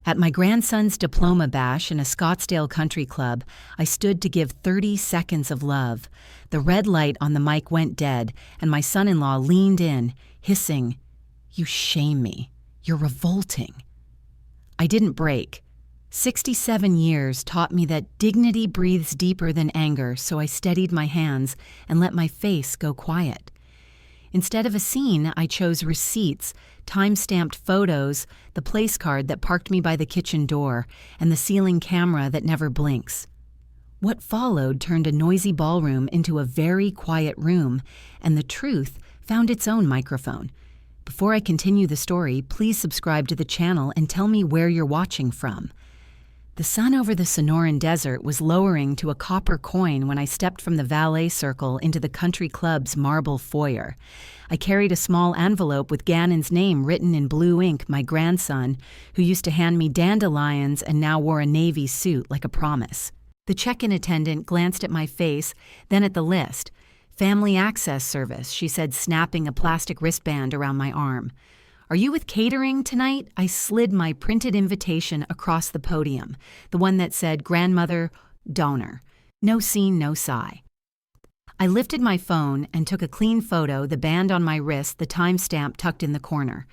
At my grandson's diploma bash in a Scottsdale country club, I stood to give 30 seconds of love. The red light on the mic went dead, and my son-in-law leaned in, hissing, "You shame me. You're revolting." I didn't break. 67 years taught me that dignity breathes deeper than anger, so I steadied my hands and let my face go quiet. Instead of a scene, I chose receipts, time-stamped photos, the place card that parked me by the kitchen door, and the ceiling camera that never blinks. What followed turned a noisy ballroom into a very quiet room, and the truth found its own microphone. Before I continue the story, please subscribe to the channel and tell me where you're watching from. The sun over the Sonoran Desert was lowering to a copper coin when I stepped from the valet circle into the country club's marble foyer. I carried a small envelope with Gannon's name written in blue ink, my grandson, who used to hand me dandelions and now wore a navy suit like a promise. The check-in attendant glanced at my face, then at the list. "Family Access Service," she said, snapping a plastic wristband around my arm. "Are you with catering tonight?" I slid my printed invitation across the podium, the one that said grandmother, donor. No scene, no sigh. I lifted my phone and took a clean photo, the band on my wrist, the timestamp tucked in the corner.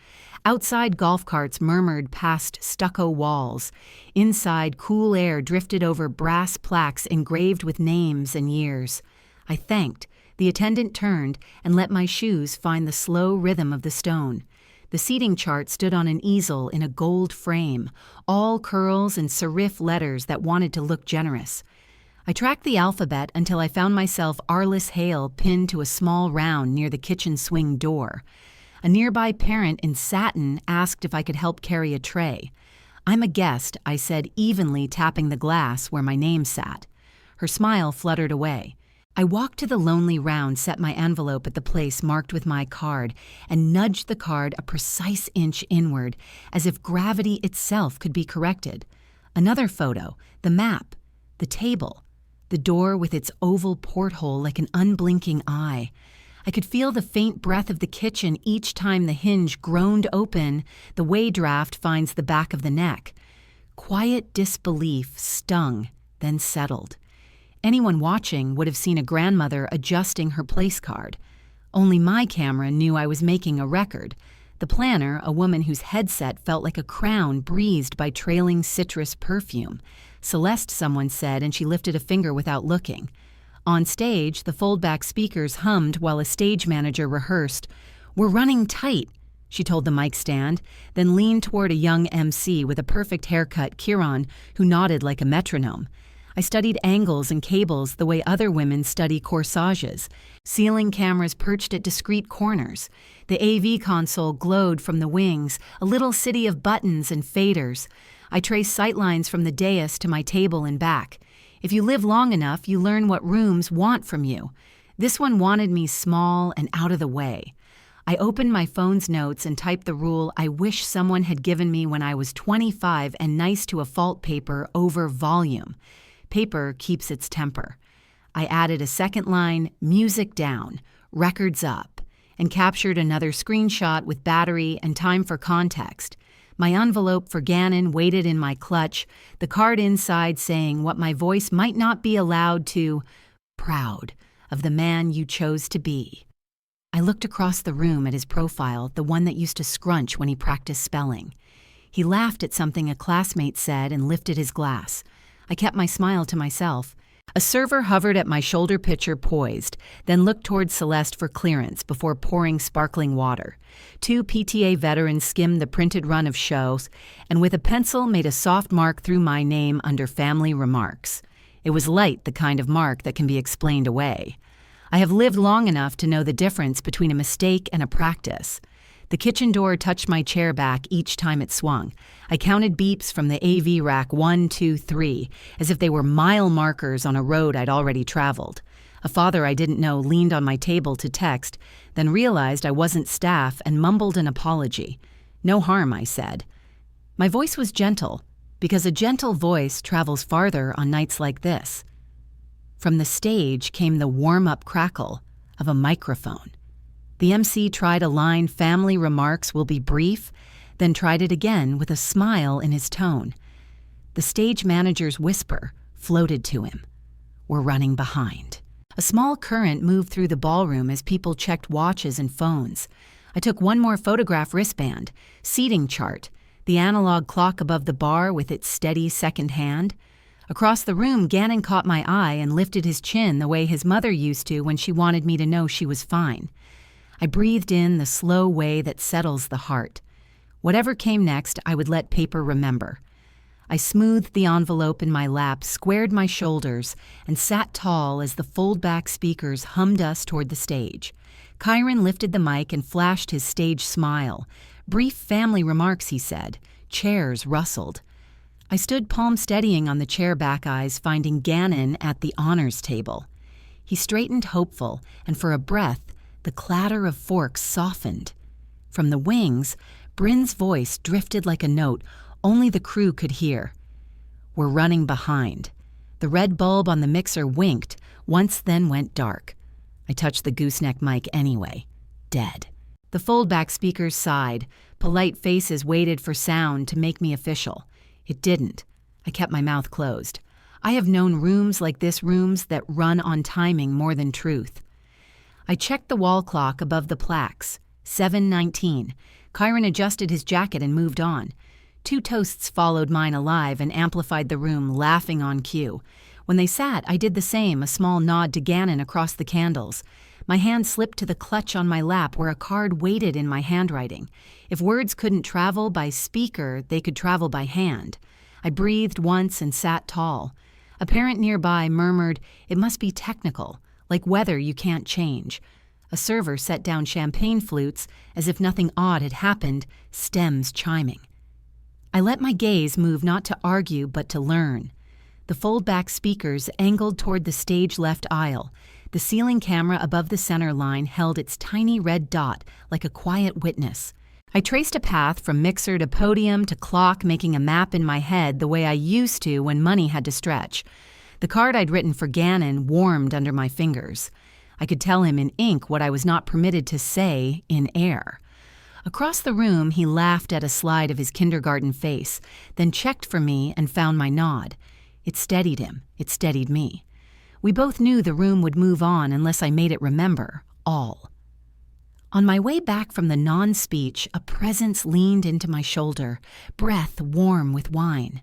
Outside, golf carts murmured past stucco walls. Inside, cool air drifted over brass plaques engraved with names and years. I thanked. The attendant turned and let my shoes find the slow rhythm of the stone. The seating chart stood on an easel in a gold frame, all curls and serif letters that wanted to look generous. I tracked the alphabet until I found myself Arliss Hale pinned to a small round near the kitchen swing door. A nearby parent in satin asked if I could help carry a tray. "I'm a guest," I said, evenly tapping the glass where my name sat. Her smile fluttered away. I walked to the lonely round, set my envelope at the place marked with my card, and nudged the card a precise inch inward, as if gravity itself could be corrected. Another photo, the map, the table, the door with its oval porthole like an unblinking eye. I could feel the faint breath of the kitchen each time the hinge groaned open, the way draft finds the back of the neck. Quiet disbelief stung, then settled. Anyone watching would have seen a grandmother adjusting her place card. Only my camera knew I was making a record. The planner, a woman whose headset felt like a crown breezed by trailing citrus perfume. Celeste, someone said, and she lifted a finger without looking. On stage, the foldback speakers hummed while a stage manager rehearsed. "We're running tight," she told the mic stand, then leaned toward a young MC with a perfect haircut, Kieran, who nodded like a metronome. I studied angles and cables the way other women study corsages. Ceiling cameras perched at discreet corners. The AV console glowed from the wings, a little city of buttons and faders. I traced sightlines from the dais to my table and back. If you live long enough, you learn what rooms want from you. This one wanted me small and out of the way. I opened my phone's notes and typed the rule I wish someone had given me when I was 25 and nice to a fault paper over volume. Paper keeps its temper. I added a second line, music down, records up, and captured another screenshot with battery and time for context. My envelope for Gannon waited in my clutch, the card inside saying what my voice might not be allowed to, proud of the man you chose to be. I looked across the room at his profile, the one that used to scrunch when he practiced spelling. He laughed at something a classmate said and lifted his glass. I kept my smile to myself. A server hovered at my shoulder pitcher poised, then looked toward Celeste for clearance before pouring sparkling water. 2 PTA veterans skimmed the printed run of shows and with a pencil made a soft mark through my name under family remarks. It was light, the kind of mark that can be explained away. I have lived long enough to know the difference between a mistake and a practice. The kitchen door touched my chair back each time it swung. I counted beeps from the AV rack 1, 2, 3, as if they were mile markers on a road I'd already traveled. A father I didn't know leaned on my table to text, then realized I wasn't staff and mumbled an apology. "No harm," I said. My voice was gentle, because a gentle voice travels farther on nights like this. From the stage came the warm-up crackle of a microphone. The MC tried a line, "Family remarks will be brief," then tried it again with a smile in his tone. The stage manager's whisper floated to him. "We're running behind." A small current moved through the ballroom as people checked watches and phones. I took one more photograph wristband, seating chart, the analog clock above the bar with its steady second hand. Across the room, Gannon caught my eye and lifted his chin the way his mother used to when she wanted me to know she was fine. I breathed in the slow way that settles the heart. Whatever came next, I would let paper remember. I smoothed the envelope in my lap, squared my shoulders, and sat tall as the fold-back speakers hummed us toward the stage. Kyron lifted the mic and flashed his stage smile. Brief family remarks, he said. Chairs rustled. I stood palm-steadying on the chair back eyes, finding Gannon at the honors table. He straightened hopeful, and for a breath, the clatter of forks softened. From the wings, Bryn's voice drifted like a note only the crew could hear. "We're running behind." The red bulb on the mixer winked, once then went dark. I touched the gooseneck mic anyway. Dead. The foldback speakers sighed. Polite faces waited for sound to make me official. It didn't. I kept my mouth closed. I have known rooms like this, rooms that run on timing more than truth. I checked the wall clock above the plaques. 7:19. Kyron adjusted his jacket and moved on. 2 toasts followed mine alive and amplified the room, laughing on cue. When they sat, I did the same, a small nod to Gannon across the candles. My hand slipped to the clutch on my lap where a card waited in my handwriting. If words couldn't travel by speaker, they could travel by hand. I breathed once and sat tall. A parent nearby murmured, "It must be technical, like weather you can't change." A server set down champagne flutes as if nothing odd had happened, stems chiming. I let my gaze move not to argue but to learn. The fold-back speakers angled toward the stage left aisle. The ceiling camera above the center line held its tiny red dot like a quiet witness. I traced a path from mixer to podium to clock, making a map in my head the way I used to when money had to stretch. The card I'd written for Gannon warmed under my fingers. I could tell him in ink what I was not permitted to say in air. Across the room, he laughed at a slide of his kindergarten face, then checked for me and found my nod. It steadied him. It steadied me. We both knew the room would move on unless I made it remember, all. On my way back from the non-speech, a presence leaned into my shoulder, breath warm with wine.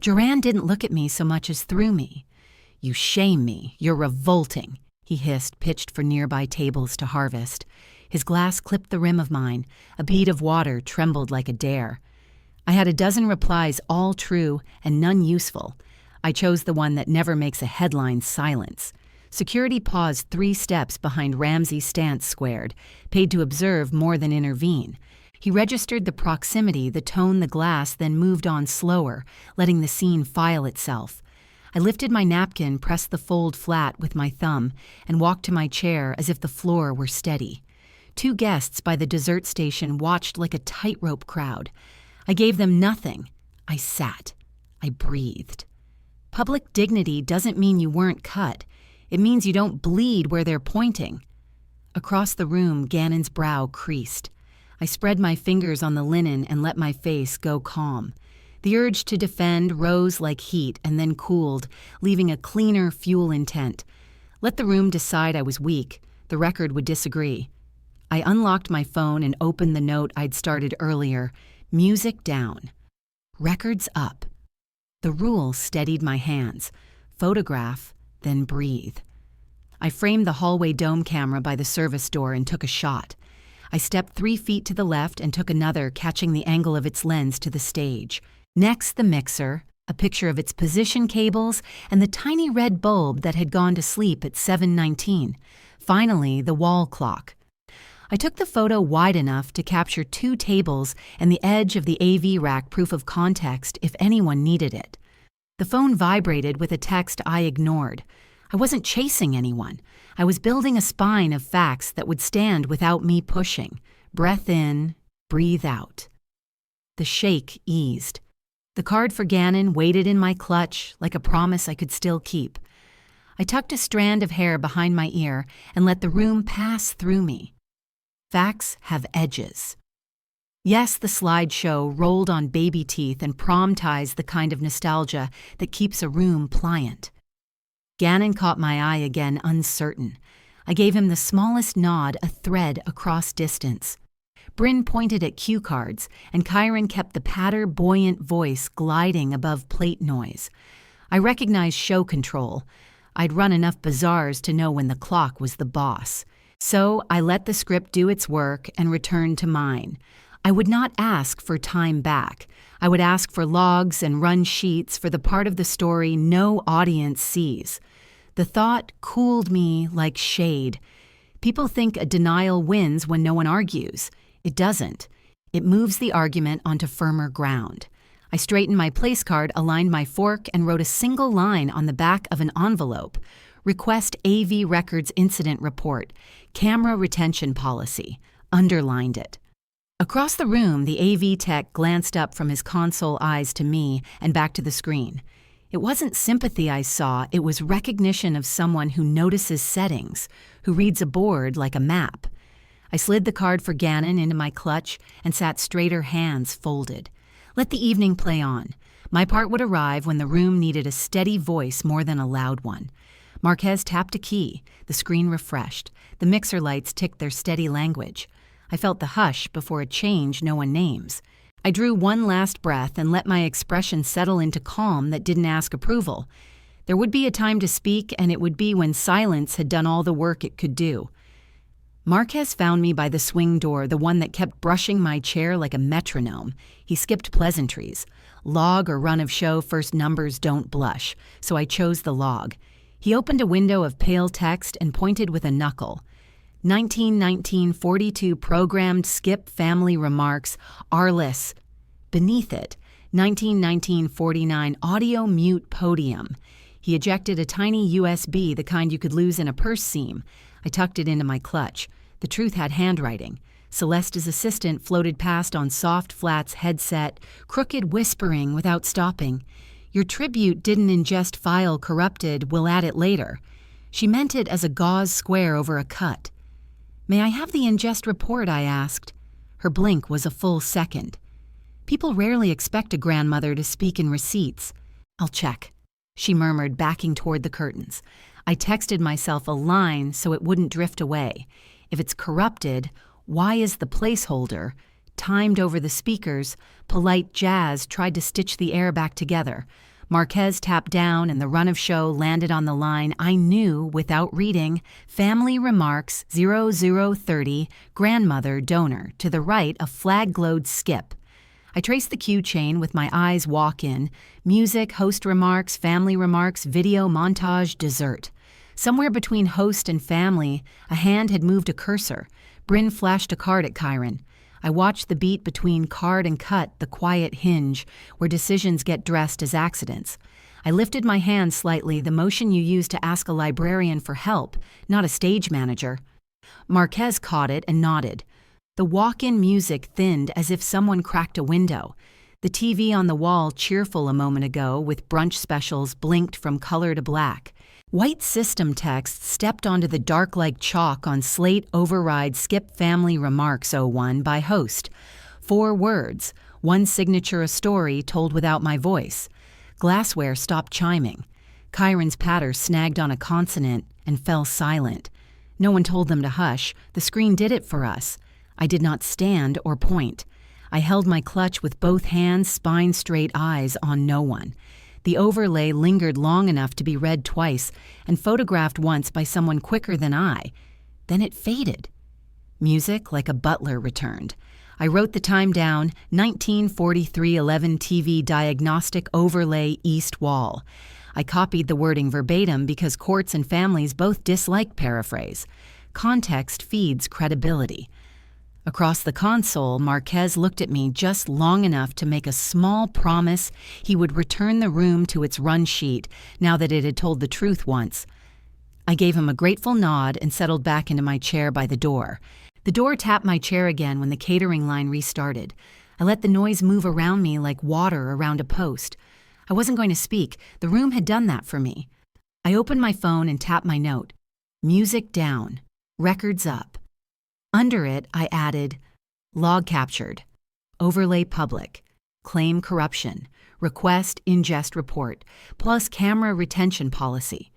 Joran didn't look at me so much as through me. "You shame me. You're revolting," he hissed, pitched for nearby tables to harvest. His glass clipped the rim of mine. A bead of water trembled like a dare. I had a dozen replies, all true and none useful. I chose the one that never makes a headline silence. Security paused 3 steps behind Ramsey stance squared, paid to observe more than intervene. He registered the proximity, the tone, the glass, then moved on slower, letting the scene file itself. I lifted my napkin, pressed the fold flat with my thumb, and walked to my chair as if the floor were steady. 2 guests by the dessert station watched like a tightrope crowd. I gave them nothing. I sat. I breathed. Public dignity doesn't mean you weren't cut. It means you don't bleed where they're pointing. Across the room, Gannon's brow creased. I spread my fingers on the linen and let my face go calm. The urge to defend rose like heat and then cooled, leaving a cleaner fuel intent. Let the room decide I was weak. The record would disagree. I unlocked my phone and opened the note I'd started earlier. Music down. Records up. The rule steadied my hands. Photograph, then breathe. I framed the hallway dome camera by the service door and took a shot. I stepped 3 feet to the left and took another, catching the angle of its lens to the stage. Next, the mixer, a picture of its position cables, and the tiny red bulb that had gone to sleep at 7:19. Finally, the wall clock. I took the photo wide enough to capture 2 tables and the edge of the AV rack, proof of context if anyone needed it. The phone vibrated with a text I ignored. I wasn't chasing anyone. I was building a spine of facts that would stand without me pushing. Breath in, breathe out. The shake eased. The card for Gannon waited in my clutch like a promise I could still keep. I tucked a strand of hair behind my ear and let the room pass through me. Facts have edges. Yes, the slideshow rolled on baby teeth and prom ties, the kind of nostalgia that keeps a room pliant. Gannon caught my eye again, uncertain. I gave him the smallest nod, a thread across distance. Bryn pointed at cue cards, and Kyron kept the patter, buoyant voice gliding above plate noise. I recognized show control. I'd run enough bazaars to know when the clock was the boss. So I let the script do its work and returned to mine. I would not ask for time back. I would ask for logs and run sheets for the part of the story no audience sees. The thought cooled me like shade. People think a denial wins when no one argues. It doesn't. It moves the argument onto firmer ground. I straightened my place card, aligned my fork, and wrote a single line on the back of an envelope. Request AV Records Incident Report. Camera Retention Policy. Underlined it. Across the room, the AV tech glanced up from his console eyes to me and back to the screen. It wasn't sympathy I saw, it was recognition of someone who notices settings, who reads a board like a map. I slid the card for Gannon into my clutch and sat straighter, hands folded. Let the evening play on. My part would arrive when the room needed a steady voice more than a loud one. Marquez tapped a key. The screen refreshed. The mixer lights ticked their steady language. I felt the hush before a change no one names. I drew one last breath and let my expression settle into calm that didn't ask approval. There would be a time to speak, and it would be when silence had done all the work it could do. Marquez found me by the swing door, the one that kept brushing my chair like a metronome. He skipped pleasantries. Log or run of show, first numbers don't blush, so I chose the log. He opened a window of pale text and pointed with a knuckle. 1919-42 programmed skip family remarks, Arliss. Beneath it, 1919-49 audio mute podium. He ejected a tiny USB, the kind you could lose in a purse seam. I tucked it into my clutch. The truth had handwriting. Celeste's assistant floated past on soft flats headset, crooked whispering without stopping. Your tribute didn't ingest file corrupted, we'll add it later. She meant it as a gauze square over a cut. May I have the ingest report, I asked. Her blink was a full second. People rarely expect a grandmother to speak in receipts. I'll check, she murmured, backing toward the curtains. I texted myself a line so it wouldn't drift away. If it's corrupted, why is the placeholder? Timed over the speakers, polite jazz tried to stitch the air back together. Marquez tapped down and the run of show landed on the line I knew without reading. Family Remarks 0030, Grandmother Donor. To the right, a flag glowed skip. I traced the cue chain with my eyes walk in. Music, host remarks, family remarks, video, montage, dessert. Somewhere between host and family, a hand had moved a cursor. Bryn flashed a card at Kyron. I watched the beat between card and cut, the quiet hinge, where decisions get dressed as accidents. I lifted my hand slightly, the motion you use to ask a librarian for help, not a stage manager. Marquez caught it and nodded. The walk-in music thinned as if someone cracked a window. The TV on the wall, cheerful a moment ago, with brunch specials, blinked from color to black. White system text stepped onto the dark like chalk on slate override skip family remarks 01 by host. 4 words, one signature a story told without my voice. Glassware stopped chiming. Kyron's patter snagged on a consonant and fell silent. No one told them to hush. The screen did it for us. I did not stand or point. I held my clutch with both hands, spine straight, eyes on no one. The overlay lingered long enough to be read twice and photographed once by someone quicker than I. Then it faded. Music, like a butler, returned. I wrote the time down, 1943-11 TV diagnostic overlay east wall. I copied the wording verbatim because courts and families both dislike paraphrase. Context feeds credibility. Across the console, Marquez looked at me just long enough to make a small promise he would return the room to its run sheet now that it had told the truth once. I gave him a grateful nod and settled back into my chair by the door. The door tapped my chair again when the catering line restarted. I let the noise move around me like water around a post. I wasn't going to speak. The room had done that for me. I opened my phone and tapped my note. Music down. Records up. Under it, I added, log captured. overlay public, claim corruption, request ingest report, plus camera retention policy.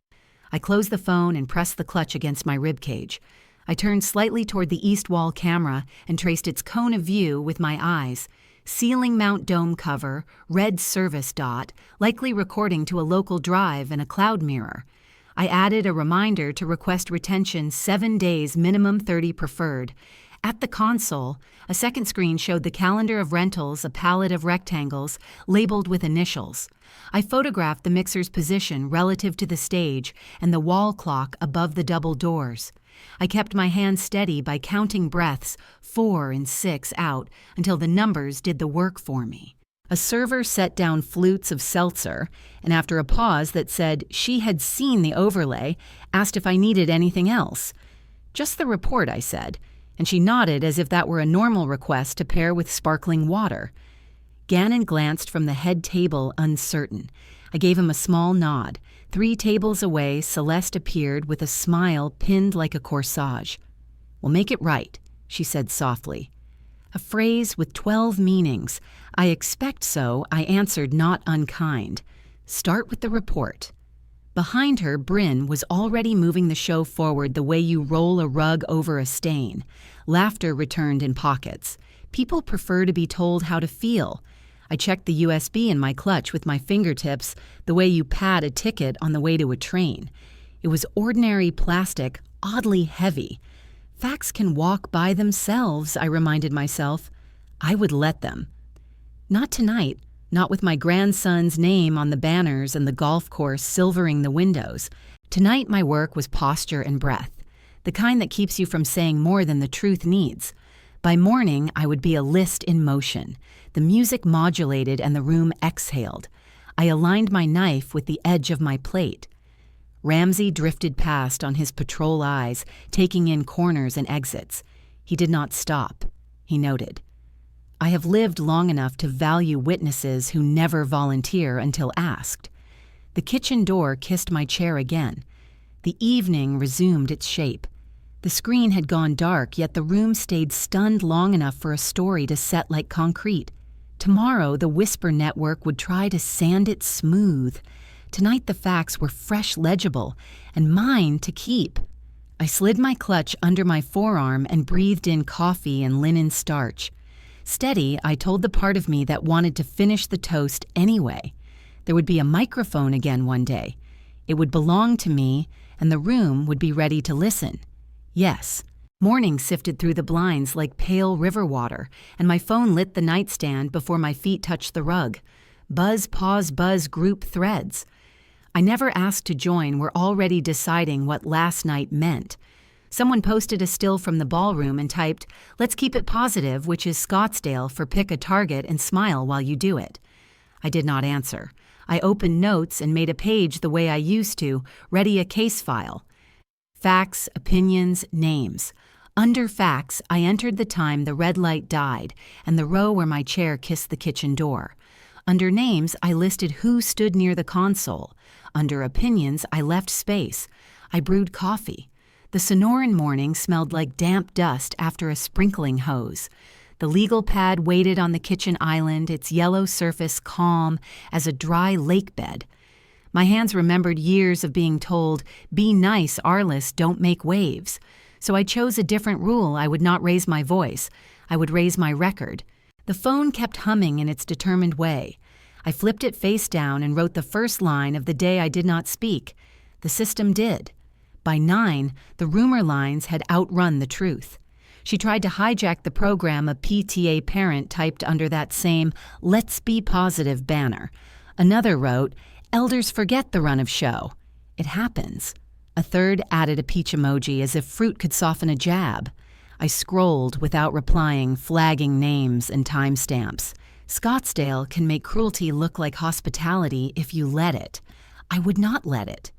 I closed the phone and pressed the clutch against my ribcage. I turned slightly toward the east wall camera and traced its cone of view with my eyes. Ceiling mount dome cover, red service dot, likely recording to a local drive and a cloud mirror. I added a reminder to request retention 7 days, minimum 30 preferred. At the console, a second screen showed the calendar of rentals, a palette of rectangles, labeled with initials. I photographed the mixer's position relative to the stage and the wall clock above the double doors. I kept my hand steady by counting breaths, 4 and 6 out, until the numbers did the work for me. A server set down flutes of seltzer, and after a pause that said she had seen the overlay, asked if I needed anything else. "Just the report," I said, and she nodded as if that were a normal request to pair with sparkling water. Gannon glanced from the head table, uncertain. I gave him a small nod. 3 tables away, Celeste appeared with a smile pinned like a corsage. "We'll make it right," she said softly. A phrase with 12 meanings. "I expect so," I answered, not unkind. "Start with the report." Behind her, Bryn was already moving the show forward the way you roll a rug over a stain. Laughter returned in pockets. People prefer to be told how to feel. I checked the USB in my clutch with my fingertips, the way you pad a ticket on the way to a train. It was ordinary plastic, oddly heavy. Facts can walk by themselves, I reminded myself. I would let them. Not tonight, not with my grandson's name on the banners and the golf course silvering the windows. Tonight my work was posture and breath, the kind that keeps you from saying more than the truth needs. By morning, I would be a list in motion. The music modulated and the room exhaled. I aligned my knife with the edge of my plate. Ramsey drifted past on his patrol eyes, taking in corners and exits. He did not stop. He noted. I have lived long enough to value witnesses who never volunteer until asked. The kitchen door kissed my chair again. The evening resumed its shape. The screen had gone dark, yet the room stayed stunned long enough for a story to set like concrete. Tomorrow, the Whisper Network would try to sand it smooth. Tonight, the facts were fresh legible, and mine to keep. I slid my clutch under my forearm and breathed in coffee and linen starch. Steady, I told the part of me that wanted to finish the toast anyway. There would be a microphone again one day. It would belong to me, and the room would be ready to listen. Yes. Morning sifted through the blinds like pale river water, and my phone lit the nightstand before my feet touched the rug. Buzz, pause, buzz, group threads. I never asked to join, were already deciding what last night meant. Someone posted a still from the ballroom and typed, "Let's keep it positive," which is Scottsdale for pick a target and smile while you do it. I did not answer. I opened notes and made a page the way I used to, ready a case file. Facts, opinions, names. Under facts, I entered the time the red light died and the row where my chair kissed the kitchen door. Under names, I listed who stood near the console. Under opinions, I left space. I brewed coffee. The Sonoran morning smelled like damp dust after a sprinkling hose. The legal pad waited on the kitchen island, its yellow surface calm as a dry lake bed. My hands remembered years of being told, "Be nice, Arliss, don't make waves." So I chose a different rule. I would not raise my voice. I would raise my record. The phone kept humming in its determined way. I flipped it face down and wrote the first line of the day I did not speak. The system did. By 9, the rumor lines had outrun the truth. She tried to hijack the program a PTA parent typed under that same "Let's be positive" banner. Another wrote, "Elders forget the run of show." It happens. A third added a peach emoji as if fruit could soften a jab. I scrolled without replying, flagging names and timestamps. Scottsdale can make cruelty look like hospitality if you let it. I would not let it.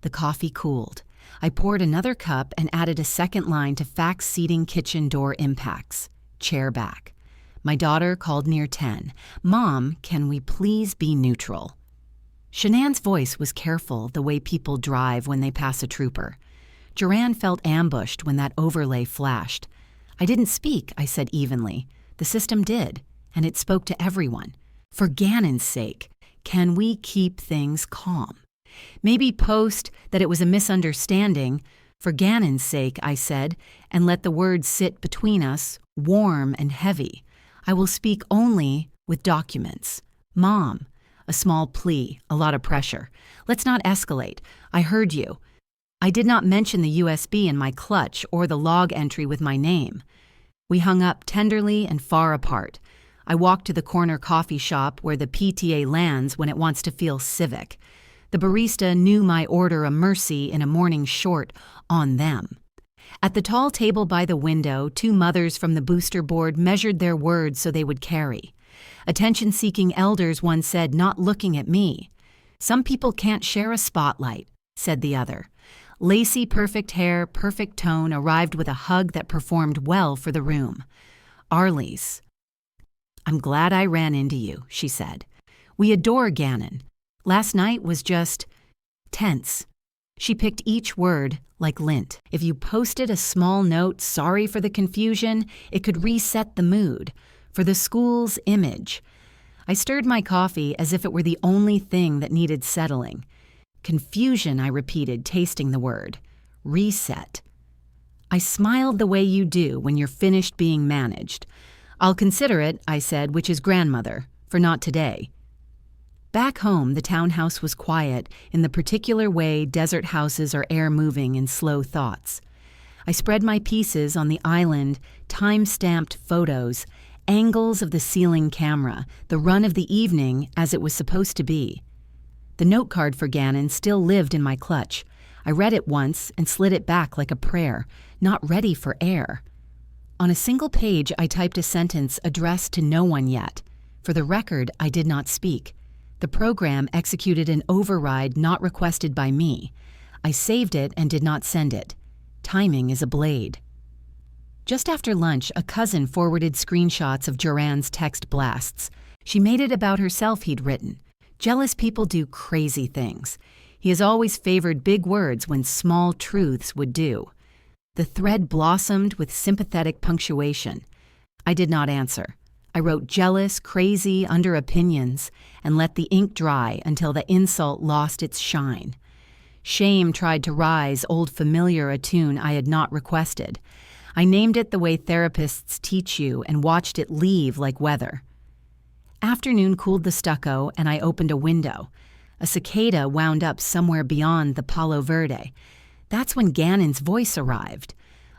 The coffee cooled. I poured another cup and added a second line to fax seating kitchen door impacts. Chair back. My daughter called near 10. "Mom, can we please be neutral?" Shanann's voice was careful, the way people drive when they pass a trooper. Joranne felt ambushed when that overlay flashed. "I didn't speak," I said evenly. "The system did. and it spoke to everyone. For Gannon's sake, can we keep things calm? Maybe post that it was a misunderstanding. For Gannon's sake, I said, and let the words sit between us, warm and heavy. I will speak only with documents. Mom, a small plea, a lot of pressure. Let's not escalate. I heard you. I did not mention the USB in my clutch or the log entry with my name. We hung up tenderly and far apart. I walked to the corner coffee shop where the PTA lands when it wants to feel civic. The barista knew my order a mercy in a morning short on them. At the tall table by the window, 2 mothers from the booster board measured their words so they would carry. Attention-seeking elders once said, not looking at me. Some people can't share a spotlight, said the other. Lacy, perfect hair, perfect tone arrived with a hug that performed well for the room. Arlie's. I'm glad I ran into you, she said. We adore Gannon. Last night was just tense. She picked each word like lint. If you posted a small note, sorry for the confusion, it could reset the mood. For the school's image. I stirred my coffee as if it were the only thing that needed settling. Confusion, I repeated, tasting the word. Reset. I smiled the way you do when you're finished being managed. I'll consider it, I said, which is grandmother, for not today. Back home, the townhouse was quiet in the particular way desert houses are air-moving in slow thoughts. I spread my pieces on the island, time-stamped photos, angles of the ceiling camera, the run of the evening as it was supposed to be. The note card for Gannon still lived in my clutch. I read it once and slid it back like a prayer, not ready for air. On a single page, I typed a sentence addressed to no one yet. For the record, I did not speak. The program executed an override not requested by me. I saved it and did not send it. Timing is a blade. Just after lunch, a cousin forwarded screenshots of Joran's text blasts. She made it about herself, he'd written. Jealous people do crazy things. He has always favored big words when small truths would do. The thread blossomed with sympathetic punctuation. I did not answer. I wrote jealous, crazy, under opinions, and let the ink dry until the insult lost its shine. Shame tried to rise, old familiar, a tune I had not requested. I named it the way therapists teach you and watched it leave like weather. Afternoon cooled the stucco, and I opened a window. A cicada wound up somewhere beyond the Palo Verde. That's when Gannon's voice arrived.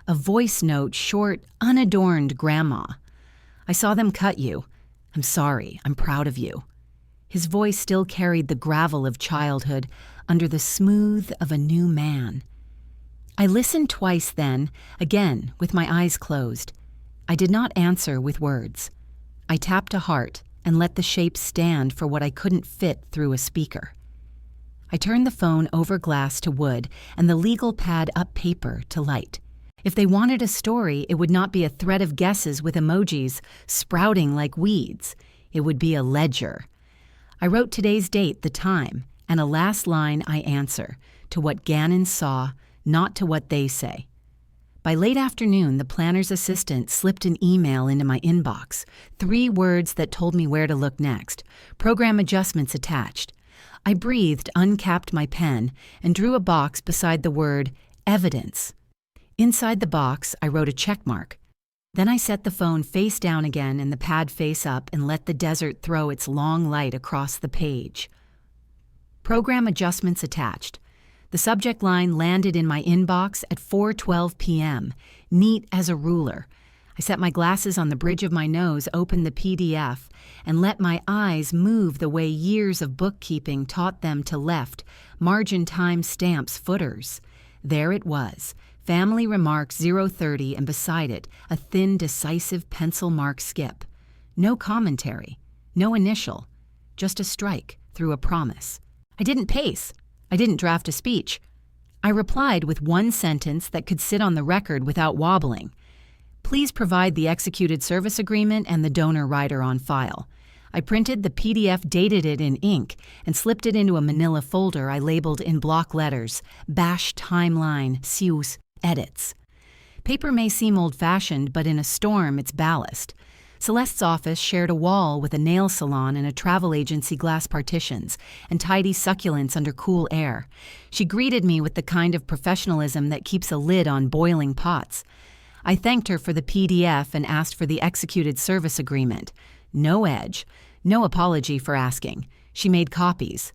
A voice note, short, unadorned grandma. I saw them cut you. I'm sorry. I'm proud of you. His voice still carried the gravel of childhood under the smooth of a new man. I listened twice then, again with my eyes closed. I did not answer with words. I tapped a heart and let the shape stand for what I couldn't fit through a speaker. I turned the phone over glass to wood and the legal pad up paper to light. If they wanted a story, it would not be a thread of guesses with emojis sprouting like weeds. It would be a ledger. I wrote today's date, the time, and a last line I answer, to what Gannon saw, not to what they say. By late afternoon, the planner's assistant slipped an email into my inbox. 3 words that told me where to look next. Program adjustments attached. I breathed, uncapped my pen, and drew a box beside the word evidence. Inside the box, I wrote a check mark. Then I set the phone face down again and the pad face up and let the desert throw its long light across the page. Program adjustments attached. The subject line landed in my inbox at 4:12 p.m., neat as a ruler. I set my glasses on the bridge of my nose, opened the PDF, and let my eyes move the way years of bookkeeping taught them to left, margin time stamps footers. There it was, family remarks 030, and beside it, a thin, decisive pencil mark skip. No commentary, no initial, just a strike through a promise. I didn't pace. I didn't draft a speech. I replied with one sentence that could sit on the record without wobbling. Please provide the executed service agreement and the donor rider on file. I printed the PDF, dated it in ink, and slipped it into a manila folder I labeled in block letters, Bash Timeline, Sius, Edits. Paper may seem old-fashioned, but in a storm it's ballast. Celeste's office shared a wall with a nail salon and a travel agency glass partitions, and tidy succulents under cool air. She greeted me with the kind of professionalism that keeps a lid on boiling pots. I thanked her for the PDF and asked for the executed service agreement. No edge. No apology for asking. She made copies.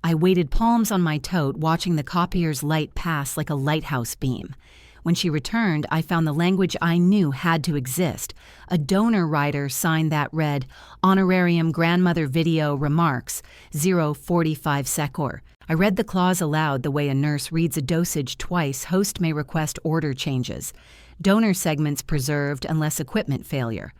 I waited palms on my tote, watching the copier's light pass like a lighthouse beam. When she returned, I found the language I knew had to exist. A donor writer sign that read, Honorarium Grandmother Video Remarks, 045 Secor. I read the clause aloud the way a nurse reads a dosage twice. Host may request order changes. Donor segments preserved unless equipment failure.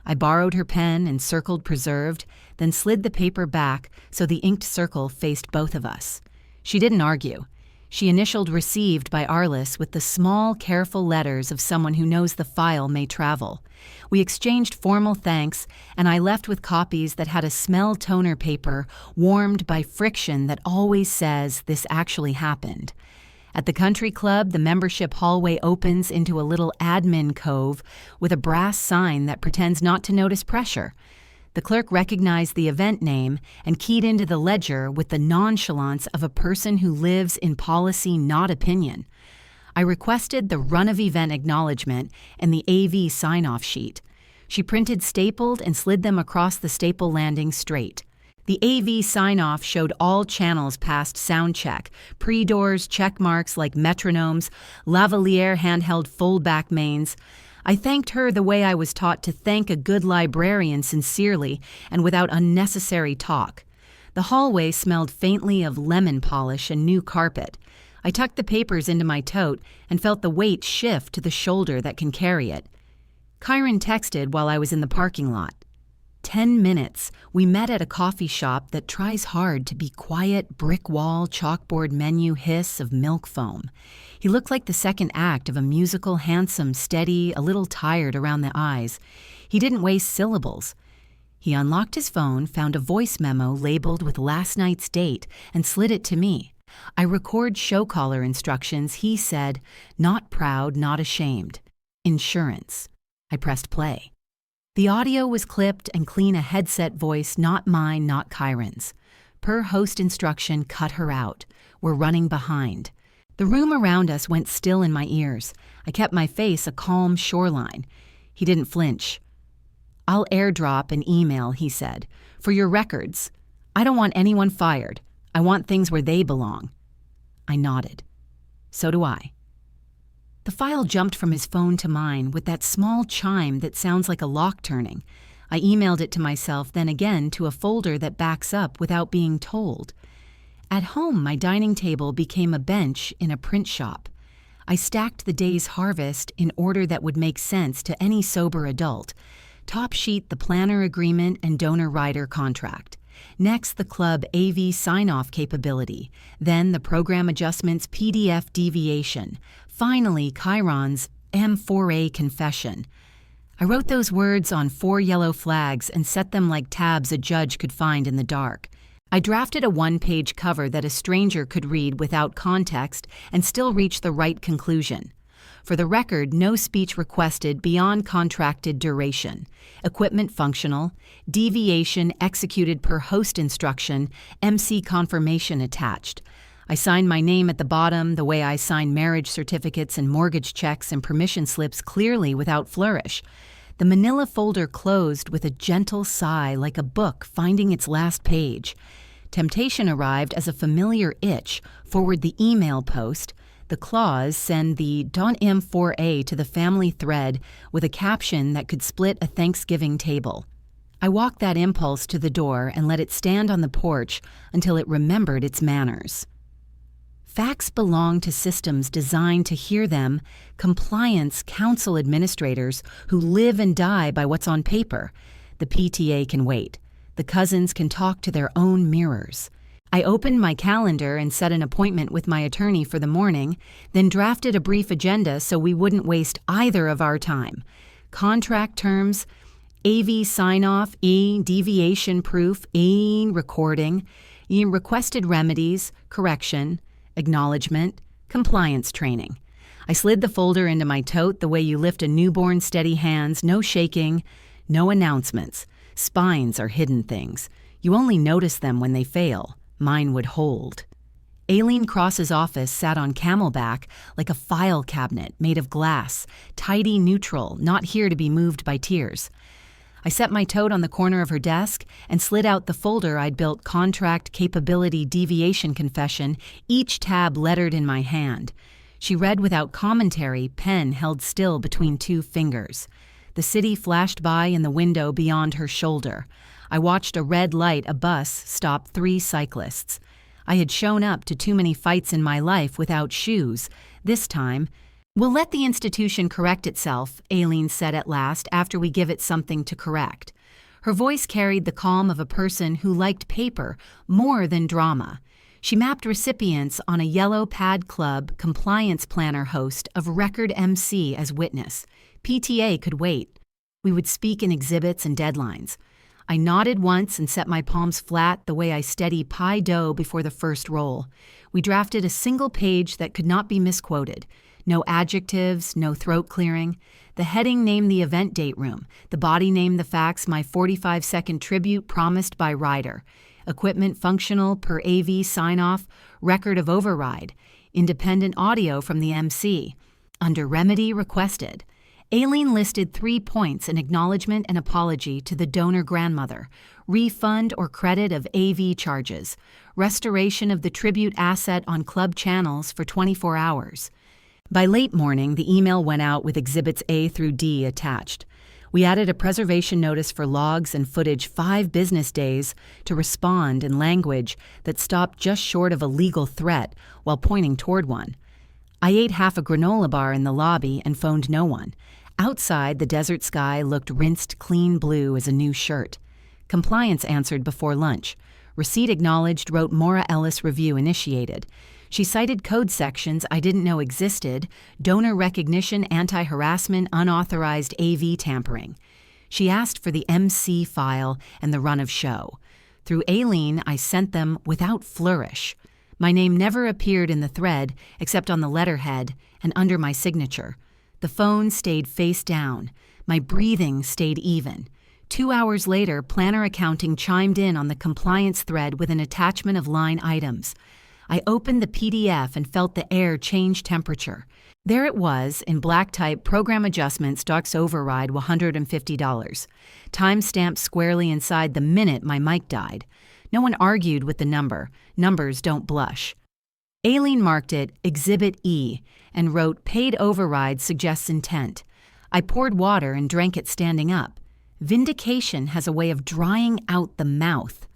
I borrowed her pen and circled preserved, then slid the paper back so the inked circle faced both of us. She didn't argue. She initialed received by Arliss with the small, careful letters of someone who knows the file may travel. We exchanged formal thanks, and I left with copies that had a smell toner paper warmed by friction that always says this actually happened. At the country club, the membership hallway opens into a little admin cove with a brass sign that pretends not to notice pressure. The clerk recognized the event name and keyed into the ledger with the nonchalance of a person who lives in policy, not opinion. I requested the run-of-event acknowledgement and the AV sign-off sheet. She printed stapled and slid them across the staple landing straight. The AV sign-off showed all channels past sound check, pre-doors, check marks like metronomes, lavalier handheld fold-back mains. I thanked her the way I was taught to thank a good librarian, sincerely and without unnecessary talk. The hallway smelled faintly of lemon polish and new carpet. I tucked the papers into my tote and felt the weight shift to the shoulder that can carry it. Kyron texted while I was in the parking lot. 10 minutes. We met at a coffee shop that tries hard to be quiet, brick wall, chalkboard menu hiss of milk foam. He looked like the second act of a musical, handsome, steady, a little tired around the eyes. He didn't waste syllables. He unlocked his phone, found a voice memo labeled with last night's date, and slid it to me. I record show caller instructions. He said, "Not proud, not ashamed. Insurance." I pressed play. The audio was clipped and clean, a headset voice, not mine, not Kyron's. Per host instruction, cut her out. We're running behind. The room around us went still in my ears. I kept my face a calm shoreline. He didn't flinch. "I'll airdrop an email," he said. "For your records. I don't want anyone fired. I want things where they belong." I nodded. So do I. The file jumped from his phone to mine with that small chime that sounds like a lock turning. I emailed it to myself, then again to a folder that backs up without being told. At home, my dining table became a bench in a print shop. I stacked the day's harvest in order that would make sense to any sober adult. Top sheet, the planner agreement and donor rider contract. Next, the club AV sign-off capability. Then the program adjustments PDF deviation. Finally, Chiron's M4A confession. I wrote those words on 4 yellow flags and set them like tabs a judge could find in the dark. I drafted a 1-page cover that a stranger could read without context and still reach the right conclusion. For the record, no speech requested beyond contracted duration. Equipment functional. Deviation executed per host instruction. MC confirmation attached. I signed my name at the bottom the way I sign marriage certificates and mortgage checks and permission slips, clearly without flourish. The manila folder closed with a gentle sigh, like a book finding its last page. Temptation arrived as a familiar itch. Forward the email post. The clause, send the .m4a to the family thread with a caption that could split a Thanksgiving table. I walked that impulse to the door and let it stand on the porch until it remembered its manners. Facts belong to systems designed to hear them, compliance council administrators who live and die by what's on paper. The PTA can wait. The cousins can talk to their own mirrors. I opened my calendar and set an appointment with my attorney for the morning, then drafted a brief agenda so we wouldn't waste either of our time. Contract terms, AV sign-off, deviation proof, recording, requested remedies, correction, acknowledgement, compliance training. I slid the folder into my tote the way you lift a newborn, steady hands, no shaking, No announcements. Spines are hidden things. You only notice them when they fail. Mine would hold. Aileen Cross's office sat on camelback like a file cabinet made of glass, tidy, neutral, not here to be moved by tears. I set my toad on the corner of her desk and slid out the folder I'd built Contract Capability Deviation Confession, each tab lettered in my hand. She read without commentary, pen held still between two fingers. The city flashed by in the window beyond her shoulder. I watched a red light, a bus, stop 3 cyclists. I had shown up to too many fights in my life without shoes. This time, "We'll let the institution correct itself," Aileen said at last, "after we give it something to correct." Her voice carried the calm of a person who liked paper more than drama. She mapped recipients on a yellow pad club compliance planner host of Record MC as witness. PTA could wait. We would speak in exhibits and deadlines. I nodded once and set my palms flat the way I steady pie dough before the first roll. We drafted a single page that could not be misquoted. No adjectives, no throat clearing. The heading named the event date room. The body named the facts my 45-second tribute promised by rider. Equipment functional per AV sign-off, record of override. Independent audio from the MC. Under remedy requested. Aileen listed 3 points: an acknowledgement and apology to the donor grandmother, refund or credit of AV charges, restoration of the tribute asset on club channels for 24 hours. By late morning, the email went out with Exhibits A through D attached. We added a preservation notice for logs and footage 5 business days to respond in language that stopped just short of a legal threat while pointing toward one. I ate half a granola bar in the lobby and phoned no one. Outside, the desert sky looked rinsed clean blue as a new shirt. Compliance answered before lunch. Receipt acknowledged, wrote Maura Ellis review initiated. She cited code sections I didn't know existed: donor recognition, anti-harassment, unauthorized AV tampering. She asked for the MC file and the run of show. Through Aileen, I sent them without flourish. My name never appeared in the thread except on the letterhead and under my signature. The phone stayed face down. My breathing stayed even. 2 hours later, Planner Accounting chimed in on the compliance thread with an attachment of line items. I opened the PDF and felt the air change temperature. There it was, in black type: program adjustments, docs override, $150. Time stamped squarely inside the minute my mic died. No one argued with the number. Numbers don't blush. Aileen marked it Exhibit E and wrote, "Paid override suggests intent." I poured water and drank it standing up. Vindication has a way of drying out the mouth.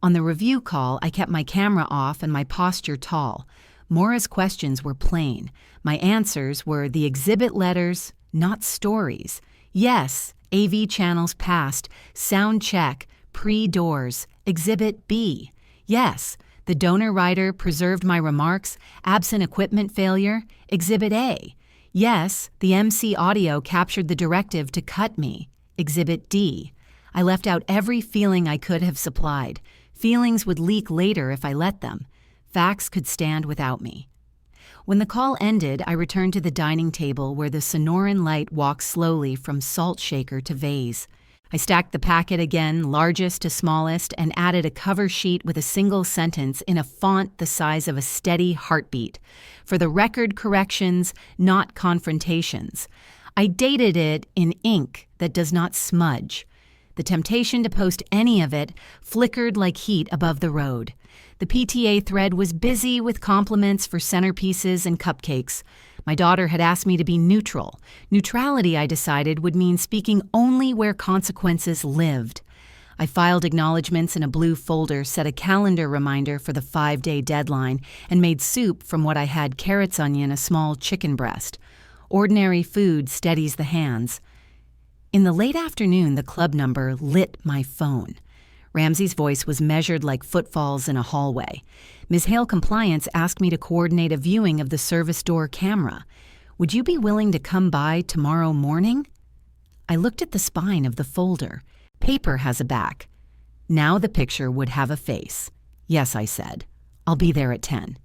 On the review call, I kept my camera off and my posture tall. Maura's questions were plain. My answers were the exhibit letters, not stories. Yes, AV channels passed. Sound check. Pre-doors. Exhibit B. Yes, the donor rider preserved my remarks. Absent equipment failure. Exhibit A. Yes, the MC audio captured the directive to cut me. Exhibit D. I left out every feeling I could have supplied. Feelings would leak later if I let them. Facts could stand without me. When the call ended, I returned to the dining table where the Sonoran light walked slowly from salt shaker to vase. I stacked the packet again, largest to smallest, and added a cover sheet with a single sentence in a font the size of a steady heartbeat. For the record, corrections, not confrontations. I dated it in ink that does not smudge. The temptation to post any of it flickered like heat above the road. The PTA thread was busy with compliments for centerpieces and cupcakes. My daughter had asked me to be neutral. Neutrality, I decided, would mean speaking only where consequences lived. I filed acknowledgments in a blue folder, set a calendar reminder for the 5-day deadline, and made soup from what I had: carrots, onion, a small chicken breast. Ordinary food steadies the hands. In the late afternoon, the club number lit my phone. Ramsey's voice was measured like footfalls in a hallway. Ms. Hale Compliance asked me to coordinate a viewing of the service door camera. Would you be willing to come by tomorrow morning? I looked at the spine of the folder. Paper has a back. Now the picture would have a face. Yes, I said. I'll be there at 10.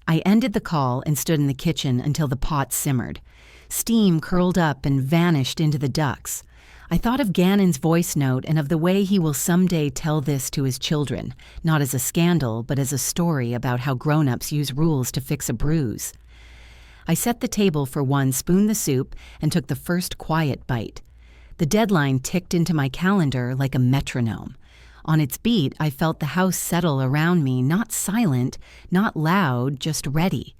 I ended the call and stood in the kitchen until the pot simmered. Steam curled up and vanished into the ducts. I thought of Gannon's voice note and of the way he will someday tell this to his children, not as a scandal, but as a story about how grown-ups use rules to fix a bruise. I set the table for one, spooned the soup, and took the first quiet bite. The deadline ticked into my calendar like a metronome. On its beat, I felt the house settle around me, not silent, not loud, just ready.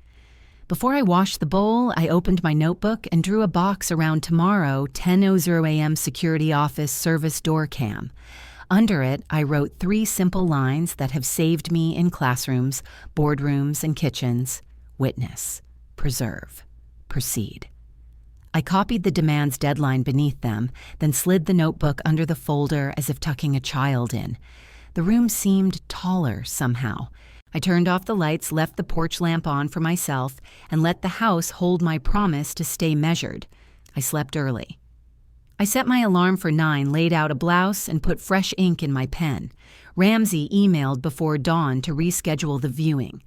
Before I washed the bowl, I opened my notebook and drew a box around tomorrow, 10:00 a.m. security office service door cam. Under it, I wrote 3 simple lines that have saved me in classrooms, boardrooms, and kitchens. Witness, preserve, proceed. I copied the demand's deadline beneath them, then slid the notebook under the folder as if tucking a child in. The room seemed taller somehow. I turned off the lights, left the porch lamp on for myself, and let the house hold my promise to stay measured. I slept early. I set my alarm for 9, laid out a blouse, and put fresh ink in my pen. Ramsey emailed before dawn to reschedule the viewing.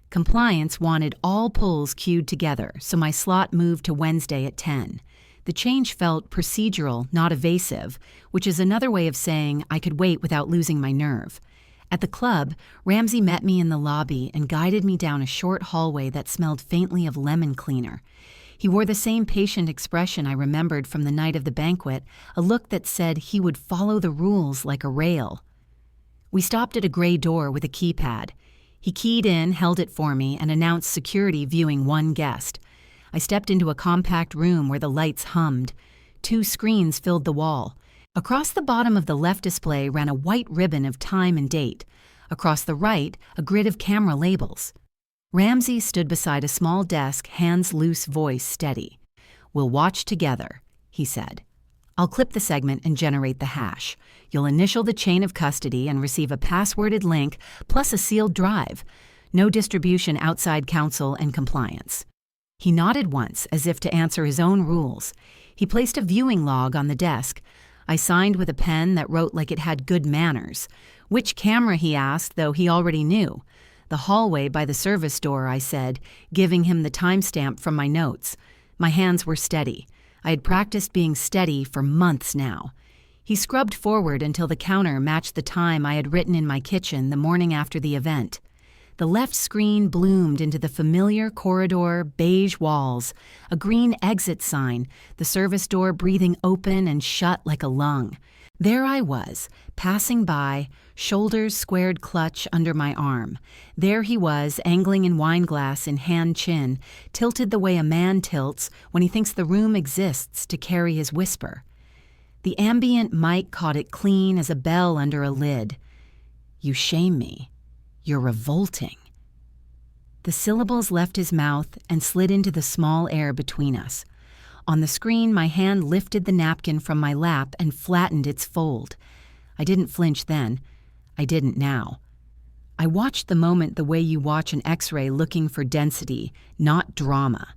Compliance wanted all polls queued together, so my slot moved to Wednesday at 10. The change felt procedural, not evasive, which is another way of saying I could wait without losing my nerve. At the club, Ramsey met me in the lobby and guided me down a short hallway that smelled faintly of lemon cleaner. He wore the same patient expression I remembered from the night of the banquet, a look that said he would follow the rules like a rail. We stopped at a gray door with a keypad. He keyed in, held it for me, and announced security viewing 1 guest. I stepped into a compact room where the lights hummed. 2 screens filled the wall. Across the bottom of the left display ran a white ribbon of time and date. Across the right, a grid of camera labels. Ramsey stood beside a small desk, hands loose, voice steady. "We'll watch together," he said. "I'll clip the segment and generate the hash. You'll initial the chain of custody and receive a passworded link plus a sealed drive. No distribution outside counsel and compliance." He nodded once as if to answer his own rules. He placed a viewing log on the desk. I signed with a pen that wrote like it had good manners. Which camera, he asked, though he already knew. "The hallway by the service door," I said, giving him the timestamp from my notes. My hands were steady. I had practiced being steady for months now. He scrubbed forward until the counter matched the time I had written in my kitchen the morning after the event. The left screen bloomed into the familiar corridor, beige walls, a green exit sign, the service door breathing open and shut like a lung. There I was, passing by, shoulders squared clutch under my arm. There he was, angling in wineglass in hand chin, tilted the way a man tilts when he thinks the room exists to carry his whisper. The ambient mic caught it clean as a bell under a lid. "You shame me. You're revolting." The syllables left his mouth and slid into the small air between us. On the screen, my hand lifted the napkin from my lap and flattened its fold. I didn't flinch then. I didn't now. I watched the moment the way you watch an X-ray looking for density, not drama.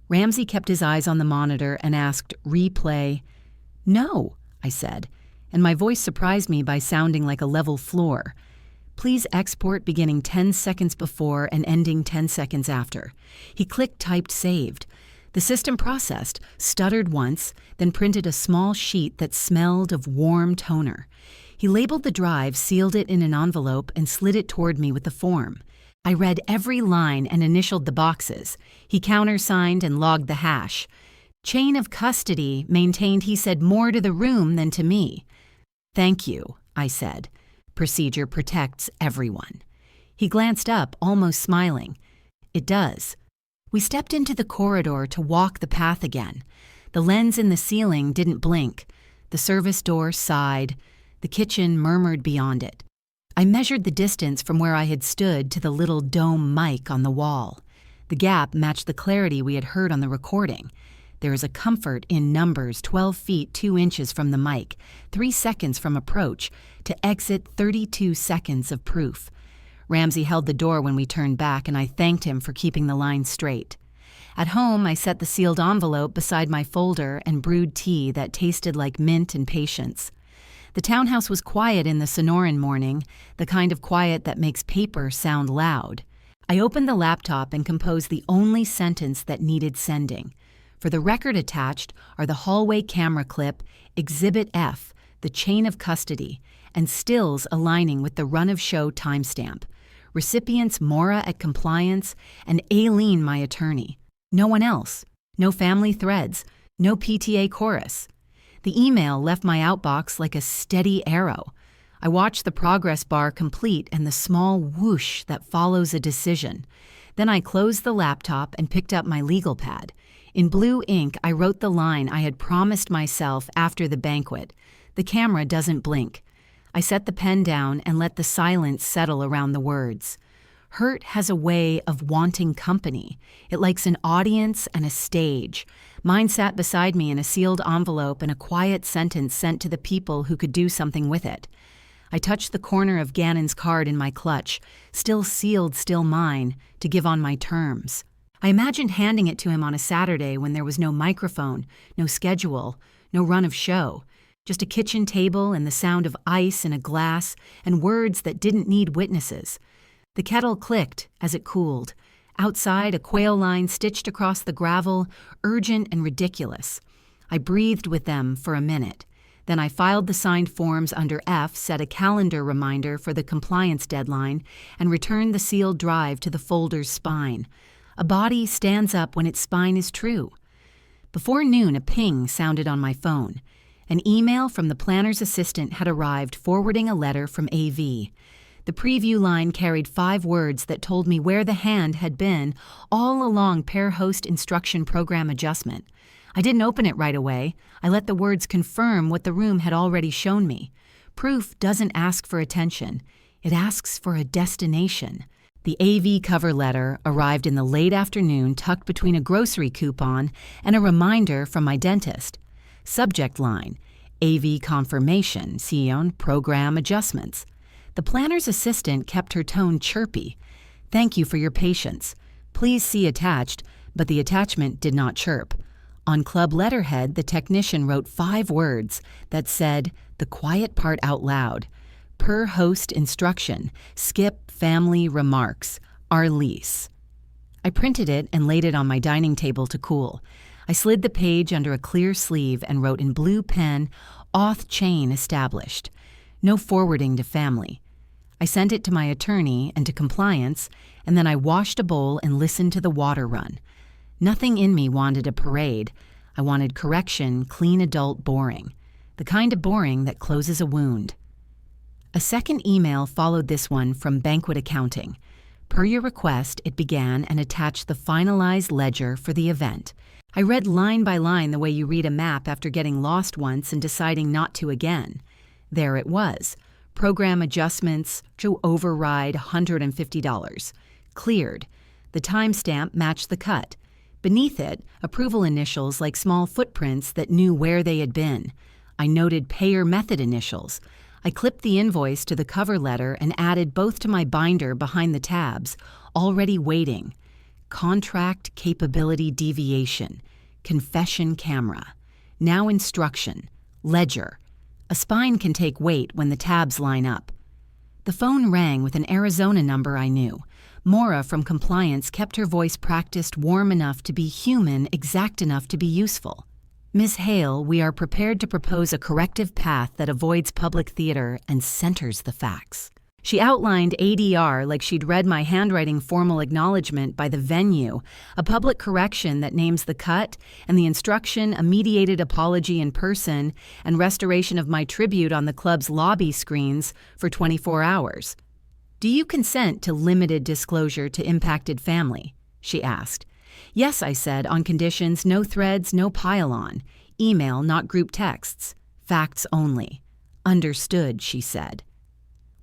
Ramsey kept his eyes on the monitor and asked, "Replay?" "No," I said, and my voice surprised me by sounding like a level floor. "Please export beginning 10 seconds before and ending 10 seconds after." He clicked typed saved. The system processed, stuttered once, then printed a small sheet that smelled of warm toner. He labeled the drive, sealed it in an envelope, and slid it toward me with the form. I read every line and initialed the boxes. He countersigned and logged the hash. "Chain of custody," maintained he said more to the room than to me. "Thank you," I said. "Procedure protects everyone." He glanced up, almost smiling. "It does." We stepped into the corridor to walk the path again. The lens in the ceiling didn't blink. The service door sighed. The kitchen murmured beyond it. I measured the distance from where I had stood to the little dome mic on the wall. The gap matched the clarity we had heard on the recording. There is a comfort in numbers 12 feet 2 inches from the mic, 3 seconds from approach, to exit 32 seconds of proof. Ramsey held the door when we turned back, and I thanked him for keeping the line straight. At home, I set the sealed envelope beside my folder and brewed tea that tasted like mint and patience. The townhouse was quiet in the Sonoran morning, the kind of quiet that makes paper sound loud. I opened the laptop and composed the only sentence that needed sending. For the record attached are the hallway camera clip, Exhibit F, the chain of custody, and stills aligning with the run-of-show timestamp. Recipients Mora at compliance and Aileen, my attorney. No one else. No family threads. No PTA chorus. The email left my outbox like a steady arrow. I watched the progress bar complete and the small whoosh that follows a decision. Then I closed the laptop and picked up my legal pad. In blue ink, I wrote the line I had promised myself after the banquet. The camera doesn't blink. I set the pen down and let the silence settle around the words. Hurt has a way of wanting company. It likes an audience and a stage. Mine sat beside me in a sealed envelope and a quiet sentence sent to the people who could do something with it. I touched the corner of Gannon's card in my clutch, still sealed, still mine, to give on my terms. I imagined handing it to him on a Saturday when there was no microphone, no schedule, no run of show, just a kitchen table and the sound of ice in a glass and words that didn't need witnesses. The kettle clicked as it cooled. Outside, a quail line stitched across the gravel, urgent and ridiculous. I breathed with them for a minute. Then I filed the signed forms under F, set a calendar reminder for the compliance deadline, and returned the sealed drive to the folder's spine. A body stands up when its spine is true. Before noon, a ping sounded on my phone. An email from the planner's assistant had arrived forwarding a letter from AV. The preview line carried 5 words that told me where the hand had been all along pair host instruction program adjustment. I didn't open it right away. I let the words confirm what the room had already shown me. Proof doesn't ask for attention. It asks for a destination. The AV cover letter arrived in the late afternoon, tucked between a grocery coupon and a reminder from my dentist. Subject line, AV confirmation, see on program adjustments. The planner's assistant kept her tone chirpy. Thank you for your patience. Please see attached, but the attachment did not chirp. On club letterhead, the technician wrote 5 words that said, the quiet part out loud. Per host instruction, skip family remarks, our lease. I printed it and laid it on my dining table to cool. I slid the page under a clear sleeve and wrote in blue pen, auth chain established. No forwarding to family. I sent it to my attorney and to compliance, and then I washed a bowl and listened to the water run. Nothing in me wanted a parade. I wanted correction, clean adult boring. The kind of boring that closes a wound. A second email followed this one from Banquet Accounting. Per your request, it began and attached the finalized ledger for the event. I read line by line the way you read a map after getting lost once and deciding not to again. There it was. Program adjustments to override $150. Cleared. The timestamp matched the cut. Beneath it, approval initials like small footprints that knew where they had been. I noted payer method initials. I clipped the invoice to the cover letter and added both to my binder behind the tabs, already waiting. Contract capability deviation. Confession camera. Now instruction. Ledger. A spine can take weight when the tabs line up. The phone rang with an Arizona number I knew. Mora from compliance kept her voice practiced warm enough to be human, exact enough to be useful. Ms. Hale, we are prepared to propose a corrective path that avoids public theater and centers the facts. She outlined ADR like she'd read my handwriting formal acknowledgement by the venue, a public correction that names the cut, and the instruction a mediated apology in person and restoration of my tribute on the club's lobby screens for 24 hours. Do you consent to limited disclosure to impacted family? She asked. Yes, I said, on conditions no threads, no pile-on. Email, not group texts. Facts only. Understood, she said.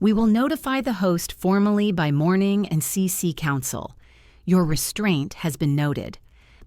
We will notify the host formally by morning and CC counsel. Your restraint has been noted.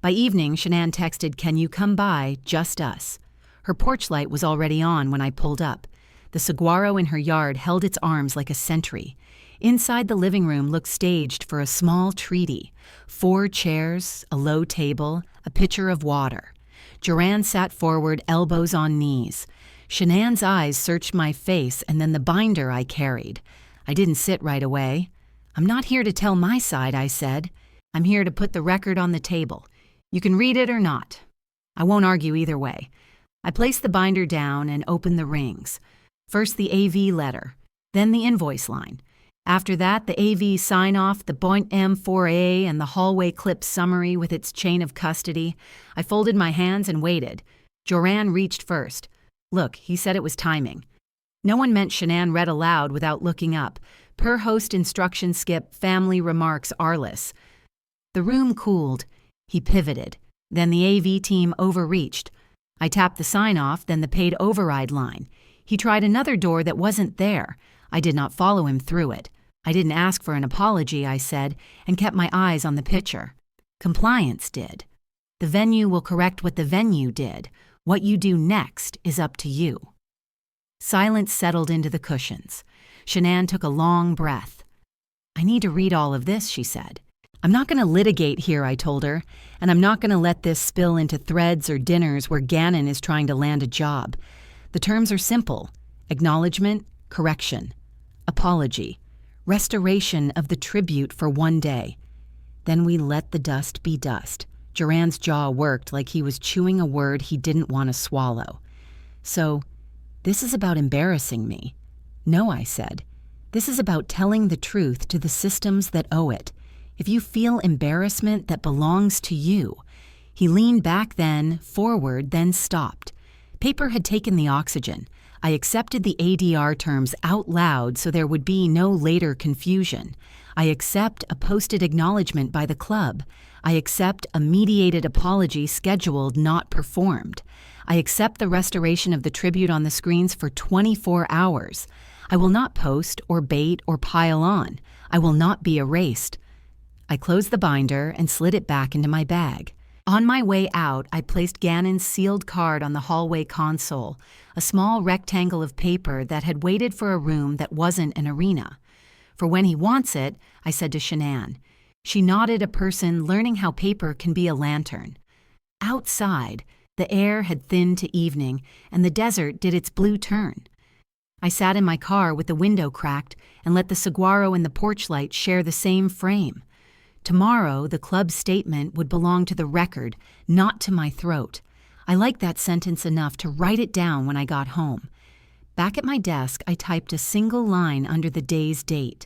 By evening, Shanann texted, can you come by, just us. Her porch light was already on when I pulled up. The saguaro in her yard held its arms like a sentry. Inside the living room looked staged for a small treaty. 4 chairs, a low table, a pitcher of water. Joranne sat forward, elbows on knees. Shanann's eyes searched my face and then the binder I carried. I didn't sit right away. I'm not here to tell my side, I said. I'm here to put the record on the table. You can read it or not. I won't argue either way. I placed the binder down and opened the rings. First the AV letter, then the invoice line. After that, the AV sign-off, the Point M4A, and the hallway clip summary with its chain of custody. I folded my hands and waited. Joran reached first. Look, he said it was timing. No one meant Shanann read aloud without looking up. Per host instruction skip, family remarks Arliss. The room cooled. He pivoted. Then the AV team overreached. I tapped the sign-off, then the paid override line. He tried another door that wasn't there. I did not follow him through it. I didn't ask for an apology, I said, and kept my eyes on the picture. Compliance did. The venue will correct what the venue did. What you do next is up to you. Silence settled into the cushions. Shanann took a long breath. I need to read all of this, she said. I'm not going to litigate here, I told her, and I'm not going to let this spill into threads or dinners where Gannon is trying to land a job. The terms are simple: acknowledgement, correction, apology, restoration of the tribute for one day. Then we let the dust be dust. Joran's jaw worked like he was chewing a word he didn't want to swallow. So, this is about embarrassing me. No, I said. This is about telling the truth to the systems that owe it. If you feel embarrassment that belongs to you. He leaned back then, forward, then stopped. Paper had taken the oxygen. I accepted the ADR terms out loud so there would be no later confusion. I accept a posted acknowledgement by the club. I accept a mediated apology scheduled, not performed. I accept the restoration of the tribute on the screens for 24 hours. I will not post or bait or pile on. I will not be erased. I closed the binder and slid it back into my bag. On my way out, I placed Gannon's sealed card on the hallway console, a small rectangle of paper that had waited for a room that wasn't an arena. For when he wants it, I said to Shanann. She nodded, a person learning how paper can be a lantern. Outside, the air had thinned to evening, and the desert did its blue turn. I sat in my car with the window cracked and let the saguaro and the porch light share the same frame. Tomorrow, the club's statement would belong to the record, not to my throat. I liked that sentence enough to write it down when I got home. Back at my desk, I typed a single line under the day's date.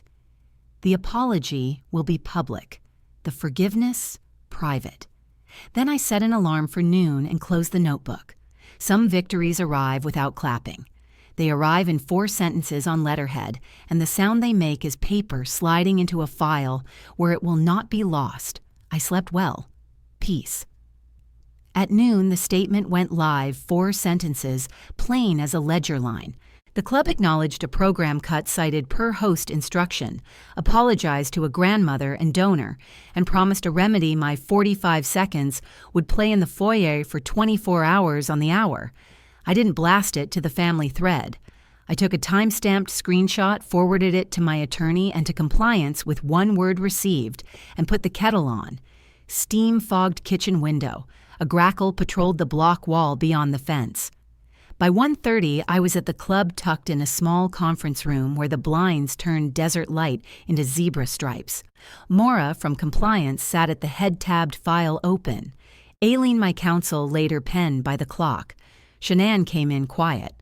The apology will be public. The forgiveness, private. Then I set an alarm for noon and closed the notebook. Some victories arrive without clapping. They arrive in 4 sentences on letterhead, and the sound they make is paper sliding into a file where it will not be lost. I slept well. Peace. At noon, the statement went live, 4 sentences, plain as a ledger line. The club acknowledged a program cut cited per host instruction, apologized to a grandmother and donor, and promised a remedy my 45 seconds would play in the foyer for 24 hours on the hour. I didn't blast it to the family thread. I took a time-stamped screenshot, forwarded it to my attorney and to compliance with 1 word received, and put the kettle on. Steam-fogged kitchen window. A grackle patrolled the block wall beyond the fence. By 1:30, I was at the club tucked in a small conference room where the blinds turned desert light into zebra stripes. Maura from compliance sat at the head-tabbed file open. Aileen, my counsel, laid her pen by the clock. Shanann came in quiet.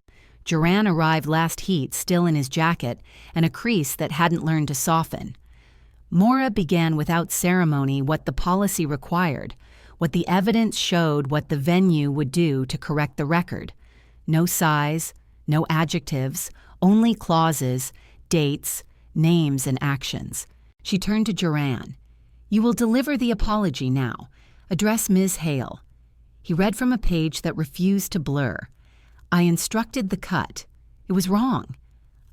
Joran arrived last heat, still in his jacket, and a crease that hadn't learned to soften. Maura began without ceremony what the policy required, what the evidence showed, what the venue would do to correct the record. No size, no adjectives, only clauses, dates, names, and actions. She turned to Joran. You will deliver the apology now. Address Ms. Hale. He read from a page that refused to blur. I instructed the cut. It was wrong.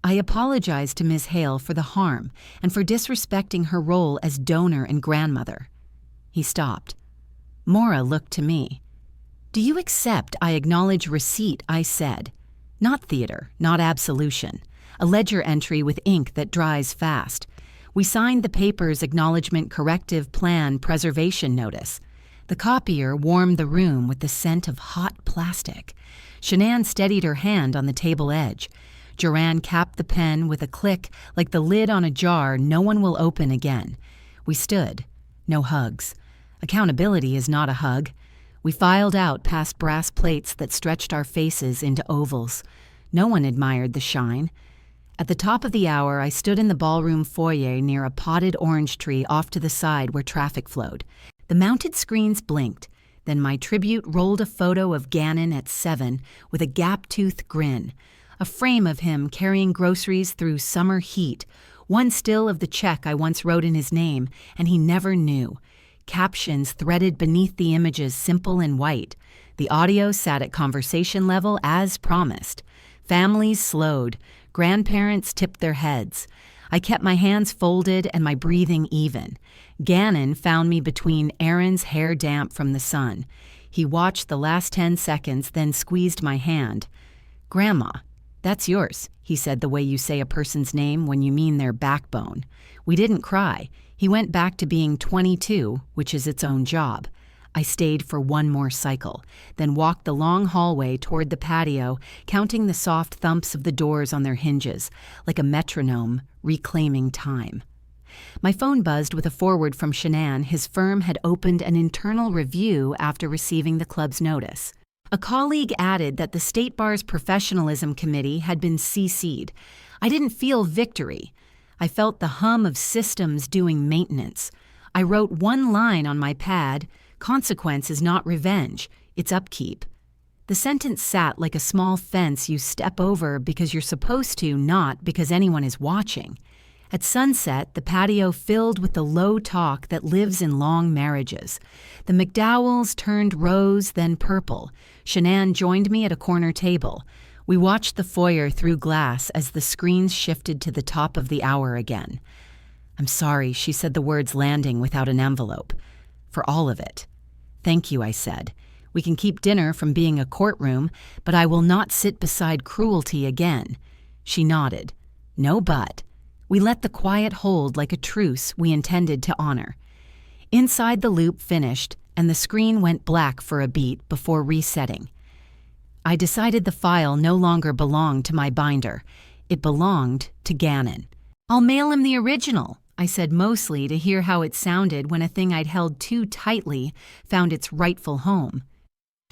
I apologized to Ms. Hale for the harm and for disrespecting her role as donor and grandmother. He stopped. Maura looked to me. Do you accept I acknowledge receipt, I said. Not theater, not absolution. A ledger entry with ink that dries fast. We signed the paper's acknowledgement corrective plan preservation notice. The copier warmed the room with the scent of hot plastic. Shanann steadied her hand on the table edge. Joran capped the pen with a click like the lid on a jar no one will open again. We stood. No hugs. Accountability is not a hug. We filed out past brass plates that stretched our faces into ovals. No one admired the shine. At the top of the hour, I stood in the ballroom foyer near a potted orange tree off to the side where traffic flowed. The mounted screens blinked. Then my tribute rolled a photo of Gannon at 7 with a gap-toothed grin, a frame of him carrying groceries through summer heat, one still of the check I once wrote in his name, and he never knew. Captions threaded beneath the images, simple and white. The audio sat at conversation level as promised. Families slowed. Grandparents tipped their heads. I kept my hands folded and my breathing even. Gannon found me between Aaron's hair damp from the sun. He watched the last 10 seconds, then squeezed my hand. "Grandma, that's yours," he said, the way you say a person's name when you mean their backbone. We didn't cry. He went back to being 22, which is its own job. I stayed for one more cycle, then walked the long hallway toward the patio, counting the soft thumps of the doors on their hinges, like a metronome reclaiming time. My phone buzzed with a forward from Shanann. His firm had opened an internal review after receiving the club's notice. A colleague added that the State Bar's Professionalism Committee had been CC'd. I didn't feel victory. I felt the hum of systems doing maintenance. I wrote one line on my pad: "Consequence is not revenge, it's upkeep." The sentence sat like a small fence you step over because you're supposed to, not because anyone is watching. At sunset, the patio filled with the low talk that lives in long marriages. The McDowells turned rose, then purple. Shanann joined me at a corner table. We watched the foyer through glass as the screens shifted to the top of the hour again. "I'm sorry," she said, the words landing without an envelope. "For all of it." "Thank you," I said. "We can keep dinner from being a courtroom, but I will not sit beside cruelty again." She nodded. "No but." We let the quiet hold like a truce we intended to honor. Inside the loop finished, and the screen went black for a beat before resetting. I decided the file no longer belonged to my binder. It belonged to Gannon. "I'll mail him the original," I said, mostly to hear how it sounded when a thing I'd held too tightly found its rightful home.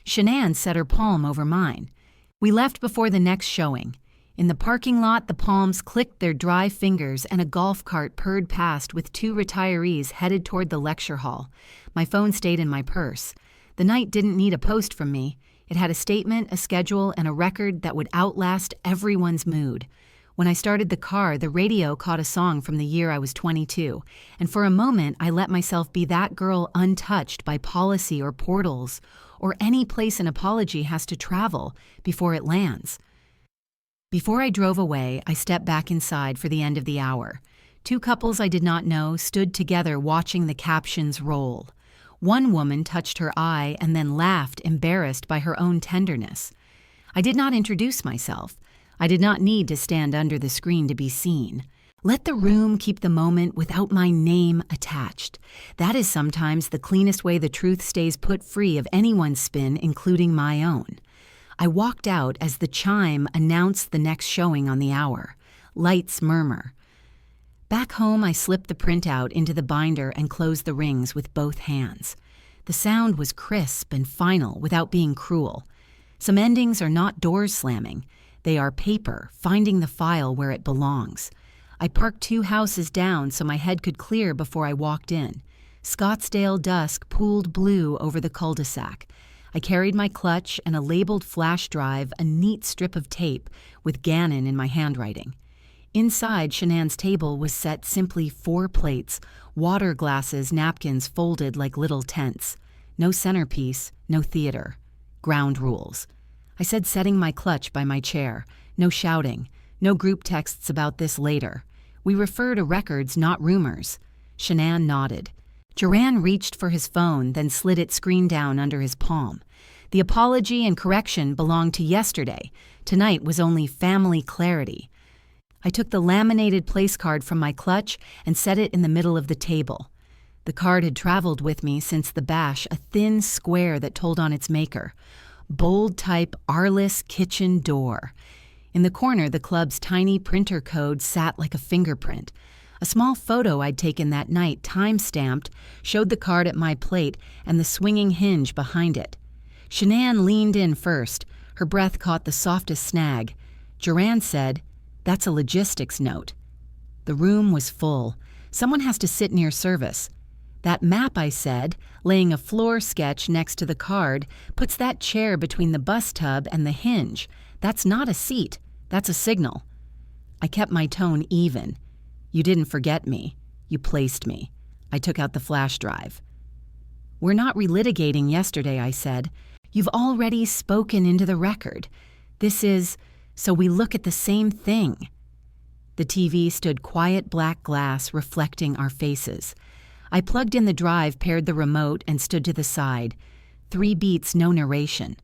Shanann set her palm over mine. We left before the next showing. In the parking lot, the palms clicked their dry fingers and a golf cart purred past with 2 retirees headed toward the lecture hall. My phone stayed in my purse. The night didn't need a post from me. It had a statement, a schedule, and a record that would outlast everyone's mood. When I started the car, the radio caught a song from the year I was 22, and for a moment I let myself be that girl untouched by policy or portals, or any place an apology has to travel before it lands. Before I drove away, I stepped back inside for the end of the hour. 2 couples I did not know stood together watching the captions roll. One woman touched her eye and then laughed, embarrassed by her own tenderness. I did not introduce myself. I did not need to stand under the screen to be seen. Let the room keep the moment without my name attached. That is sometimes the cleanest way the truth stays put free of anyone's spin, including my own. I walked out as the chime announced the next showing on the hour. Lights murmur. Back home, I slipped the printout into the binder and closed the rings with both hands. The sound was crisp and final without being cruel. Some endings are not doors slamming. They are paper, finding the file where it belongs. I parked 2 houses down so my head could clear before I walked in. Scottsdale dusk pooled blue over the cul-de-sac. I carried my clutch and a labeled flash drive, a neat strip of tape, with Gannon in my handwriting. Inside, Shanann's table was set simply 4 plates, water glasses, napkins folded like little tents. No centerpiece, no theater. Ground rules. I said, setting my clutch by my chair. No shouting. No group texts about this later. We refer to records, not rumors. Shanann nodded. Joran reached for his phone, then slid its screen down under his palm. The apology and correction belonged to yesterday. Tonight was only family clarity. I took the laminated place card from my clutch and set it in the middle of the table. The card had traveled with me since the bash, a thin square that told on its maker. Bold type Arliss kitchen door. In the corner, the club's tiny printer code sat like a fingerprint. A small photo I'd taken that night, time-stamped, showed the card at my plate and the swinging hinge behind it. Shanann leaned in first. Her breath caught the softest snag. Joranne said, "That's a logistics note." The room was full. Someone has to sit near service. "That map," I said, laying a floor sketch next to the card, "puts that chair between the bus tub and the hinge. That's not a seat. That's a signal." I kept my tone even. "You didn't forget me. You placed me." I took out the flash drive. "We're not relitigating yesterday," I said. "You've already spoken into the record. This is so we look at the same thing." The TV stood quiet black glass reflecting our faces. I plugged in the drive, paired the remote, and stood to the side. 3 beats, no narration.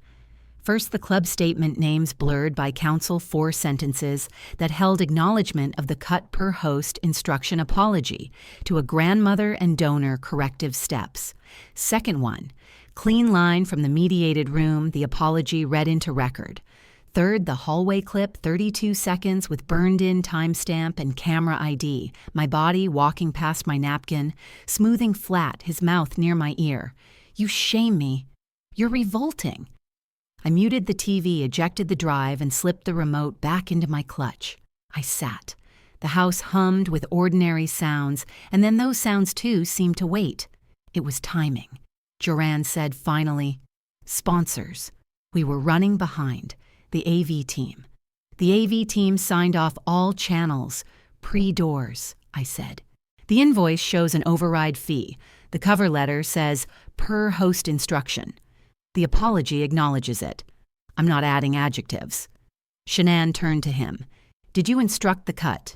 First, the club statement, names blurred by counsel, 4 sentences that held acknowledgement of the cut per host instruction apology to a grandmother and donor corrective steps. Second one, clean line from the mediated room, the apology read into record. Third, the hallway clip, 32 seconds with burned-in timestamp and camera ID, my body walking past my napkin, smoothing flat, his mouth near my ear. "You shame me. You're revolting." I muted the TV, ejected the drive, and slipped the remote back into my clutch. I sat. The house hummed with ordinary sounds, and then those sounds too seemed to wait. It was timing. Joranne said finally, "Sponsors." We were running behind. The AV team. The AV team signed off all channels. "Pre-doors," I said. The invoice shows an override fee. The cover letter says, "Per host instruction." The apology acknowledges it. I'm not adding adjectives. Shanann turned to him. "Did you instruct the cut?"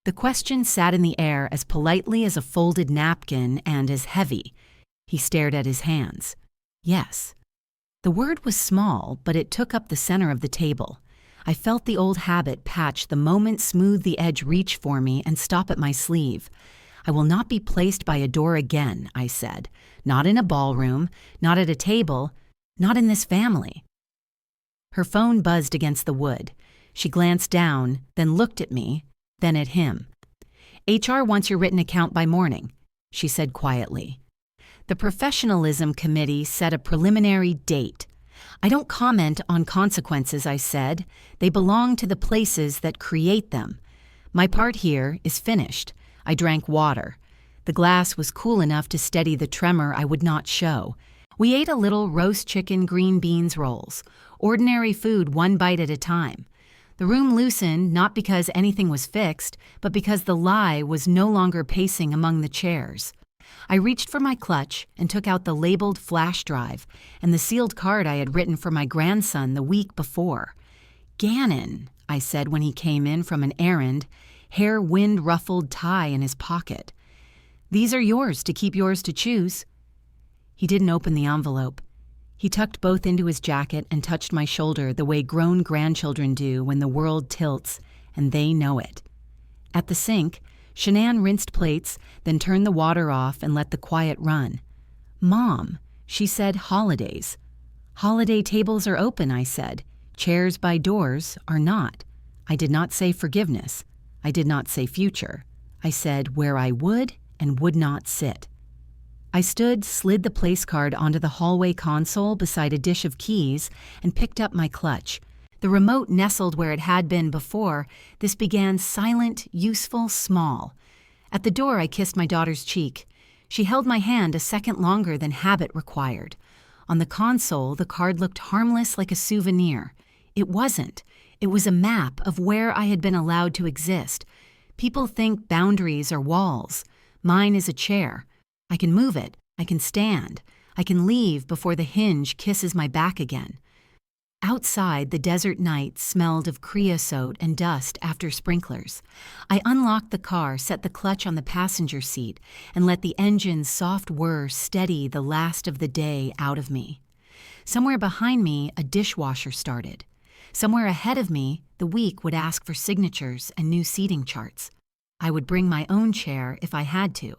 The question sat in the air as politely as a folded napkin and as heavy. He stared at his hands. "Yes." The word was small, but it took up the center of the table. I felt the old habit patch the moment smooth the edge reach for me and stop at my sleeve. "I will not be placed by a door again," I said. "Not in a ballroom, not at a table, not in this family." Her phone buzzed against the wood. She glanced down, then looked at me, then at him. "HR wants your written account by morning," she said quietly. The Professionalism Committee set a preliminary date. "I don't comment on consequences," I said. "They belong to the places that create them. My part here is finished." I drank water. The glass was cool enough to steady the tremor I would not show. We ate a little roast chicken green beans rolls, ordinary food 1 bite at a time. The room loosened not because anything was fixed, but because the lie was no longer pacing among the chairs. I reached for my clutch and took out the labeled flash drive and the sealed card I had written for my grandson the week before. "Gannon," I said when he came in from an errand, hair wind-ruffled tie in his pocket. "These are yours to keep, yours to choose." He didn't open the envelope. He tucked both into his jacket and touched my shoulder the way grown grandchildren do when the world tilts, and they know it. At the sink, Shanann rinsed plates, then turned the water off and let the quiet run. "Mom," she said, "holidays." "Holiday tables are open," I said. "Chairs by doors are not." I did not say forgiveness. I did not say future. I said where I would and would not sit. I stood, slid the place card onto the hallway console beside a dish of keys, and picked up my clutch. The remote nestled where it had been before. This began silent, useful, small. At the door, I kissed my daughter's cheek. She held my hand a second longer than habit required. On the console, the card looked harmless like a souvenir. It wasn't. It was a map of where I had been allowed to exist. People think boundaries are walls. Mine is a chair. I can move it. I can stand. I can leave before the hinge kisses my back again. Outside, the desert night smelled of creosote and dust after sprinklers. I unlocked the car, set the clutch on the passenger seat, and let the engine's soft whir steady the last of the day out of me. Somewhere behind me, a dishwasher started. Somewhere ahead of me, the week would ask for signatures and new seating charts. I would bring my own chair if I had to.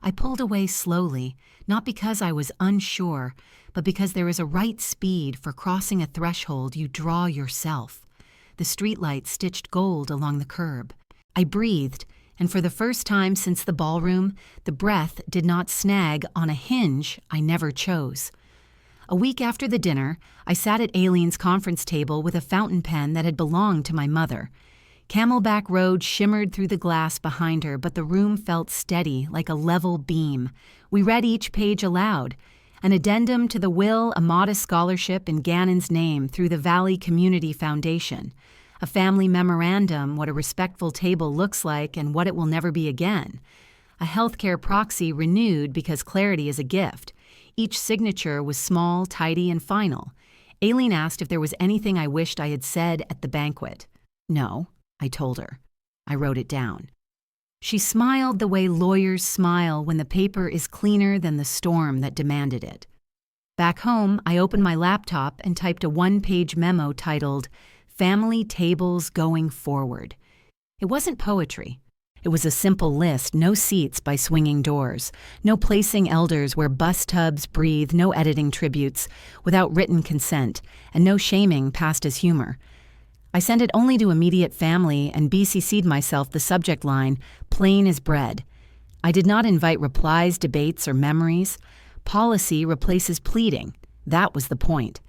I pulled away slowly, not because I was unsure, but because there is a right speed for crossing a threshold you draw yourself. The streetlight stitched gold along the curb. I breathed, and for the first time since the ballroom, the breath did not snag on a hinge I never chose. A week after the dinner, I sat at Aileen's conference table with a fountain pen that had belonged to my mother. Camelback Road shimmered through the glass behind her, but the room felt steady, like a level beam. We read each page aloud. An addendum to the will, a modest scholarship in Gannon's name through the Valley Community Foundation. A family memorandum, what a respectful table looks like and what it will never be again. A healthcare proxy renewed because clarity is a gift. Each signature was small, tidy, and final. Aileen asked if there was anything I wished I had said at the banquet. No, I told her. I wrote it down. She smiled the way lawyers smile when the paper is cleaner than the storm that demanded it. Back home, I opened my laptop and typed a one-page memo titled, "Family Tables Going Forward." It wasn't poetry. It was a simple list, no seats by swinging doors, no placing elders where bus tubs breathe, no editing tributes, without written consent, and no shaming passed as humor. I sent it only to immediate family and BCC'd myself the subject line, plain as bread. I did not invite replies, debates, or memories. Policy replaces pleading. That was the point.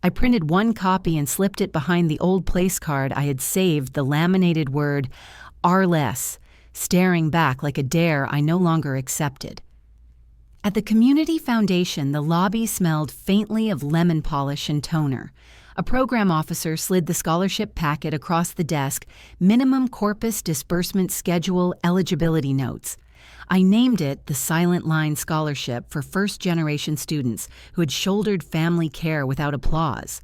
I printed one copy and slipped it behind the old place card I had saved the laminated word, "Arless," staring back like a dare I no longer accepted. At the Community Foundation, the lobby smelled faintly of lemon polish and toner. A program officer slid the scholarship packet across the desk, minimum corpus disbursement schedule eligibility notes. I named it the Silent Line Scholarship for first-generation students who had shouldered family care without applause.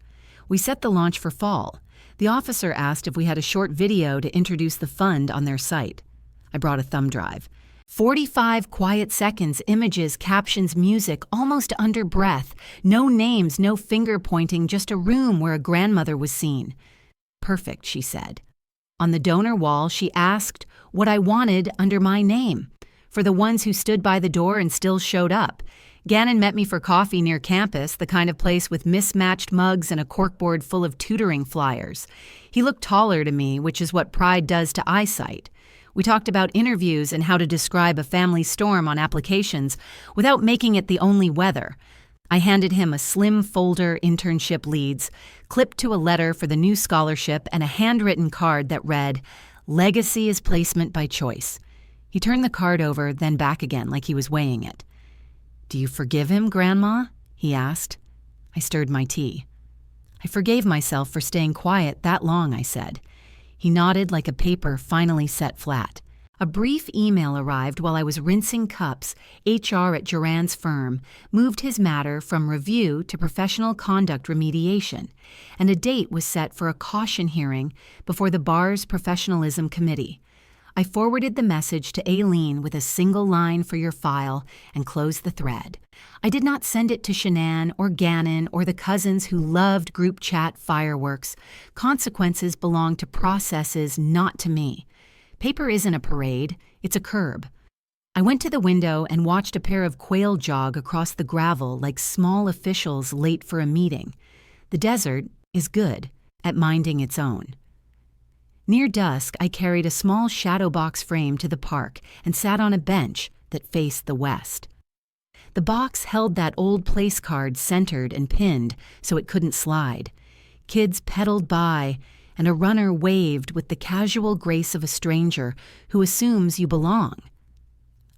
We set the launch for fall. The officer asked if we had a short video to introduce the fund on their site. I brought a thumb drive. 45 quiet seconds, images, captions, music, almost under breath. No names, no finger pointing, just a room where a grandmother was seen. "Perfect," she said. On the donor wall, she asked what I wanted under my name. For the ones who stood by the door and still showed up. Gannon met me for coffee near campus, the kind of place with mismatched mugs and a corkboard full of tutoring flyers. He looked taller to me, which is what pride does to eyesight. We talked about interviews and how to describe a family storm on applications without making it the only weather. I handed him a slim folder internship leads, clipped to a letter for the new scholarship, and a handwritten card that read, "Legacy is placement by choice." He turned the card over, then back again like he was weighing it. "Do you forgive him, Grandma?" he asked. I stirred my tea. "I forgave myself for staying quiet that long," I said. He nodded like a paper finally set flat. A brief email arrived while I was rinsing cups. HR at Duran's firm moved his matter from review to professional conduct remediation, and a date was set for a caution hearing before the bar's professionalism committee. I forwarded the message to Aileen with a single line for your file and closed the thread. I did not send it to Shanann or Gannon or the cousins who loved group chat fireworks. Consequences belong to processes, not to me. Paper isn't a parade, it's a curb. I went to the window and watched a pair of quail jog across the gravel like small officials late for a meeting. The desert is good at minding its own. Near dusk, I carried a small shadow box frame to the park and sat on a bench that faced the west. The box held that old place card centered and pinned so it couldn't slide. Kids pedaled by, and a runner waved with the casual grace of a stranger who assumes you belong.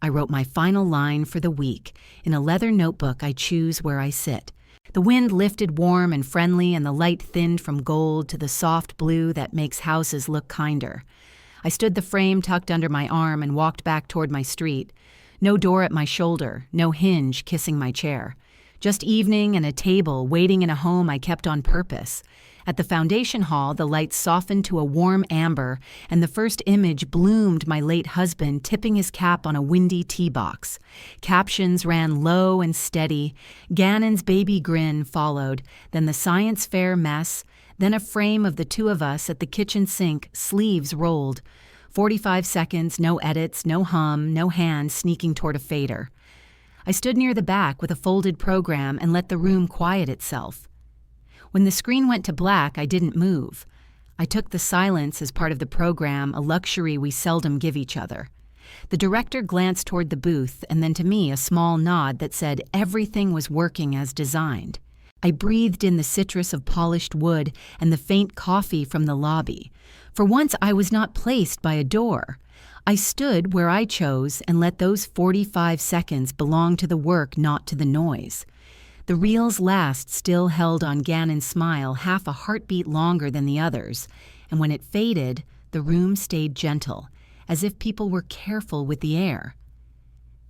I wrote my final line for the week. In a leather notebook, I choose where I sit. The wind lifted warm and friendly, and the light thinned from gold to the soft blue that makes houses look kinder. I stood the frame tucked under my arm and walked back toward my street. No door at my shoulder, no hinge kissing my chair. Just evening and a table waiting in a home I kept on purpose. At the foundation hall, the lights softened to a warm amber, and the first image bloomed my late husband tipping his cap on a windy tea box. Captions ran low and steady. Gannon's baby grin followed, then the science fair mess, then a frame of the two of us at the kitchen sink, sleeves rolled. 45 seconds, no edits, no hum, no hand sneaking toward a fader. I stood near the back with a folded program and let the room quiet itself. When the screen went to black, I didn't move. I took the silence as part of the program, a luxury we seldom give each other. The director glanced toward the booth and then to me a small nod that said everything was working as designed. I breathed in the citrus of polished wood and the faint coffee from the lobby. For once I was not placed by a door. I stood where I chose and let those 45 seconds belong to the work, not to the noise. The reel's last still held on Gannon's smile half a heartbeat longer than the others, and when it faded, the room stayed gentle, as if people were careful with the air.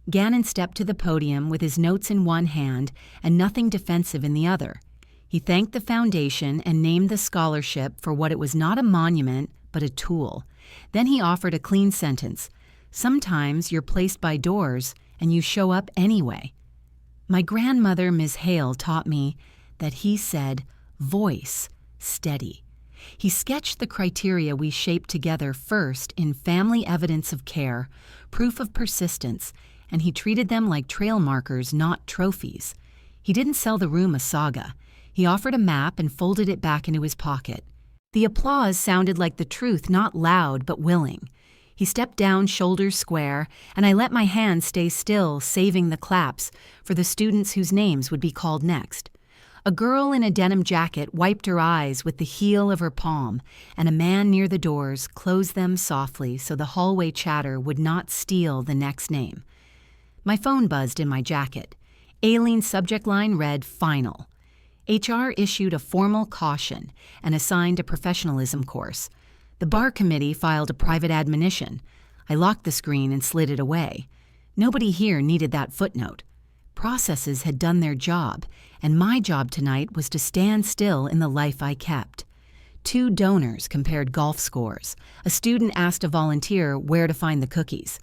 Gannon stepped to the podium with his notes in one hand and nothing defensive in the other. He thanked the foundation and named the scholarship for what it was, not a monument, but a tool. Then he offered a clean sentence. Sometimes you're placed by doors and you show up anyway. My grandmother, Miss Hale, taught me that he said, voice, steady. He sketched the criteria we shaped together first in family evidence of care, proof of persistence, and he treated them like trail markers, not trophies. He didn't sell the room a saga. He offered a map and folded it back into his pocket. The applause sounded like the truth, not loud but willing. He stepped down, shoulders square, and I let my hands stay still, saving the claps for the students whose names would be called next. A girl in a denim jacket wiped her eyes with the heel of her palm, and a man near the doors closed them softly so the hallway chatter would not steal the next name. My phone buzzed in my jacket. Aileen's subject line read, Final. HR issued a formal caution and assigned a professionalism course. The bar committee filed a private admonition. I locked the screen and slid it away. Nobody here needed that footnote. Processes had done their job, and my job tonight was to stand still in the life I kept. 2 donors compared golf scores. A student asked a volunteer where to find the cookies.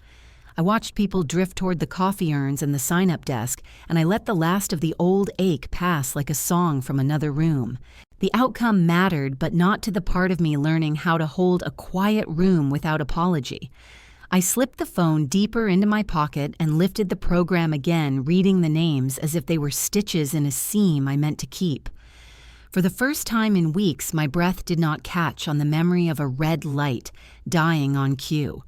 I watched people drift toward the coffee urns and the sign-up desk, and I let the last of the old ache pass like a song from another room. The outcome mattered, but not to the part of me learning how to hold a quiet room without apology. I slipped the phone deeper into my pocket and lifted the program again, reading the names as if they were stitches in a seam I meant to keep. For the first time in weeks, my breath did not catch on the memory of a red light dying on cue.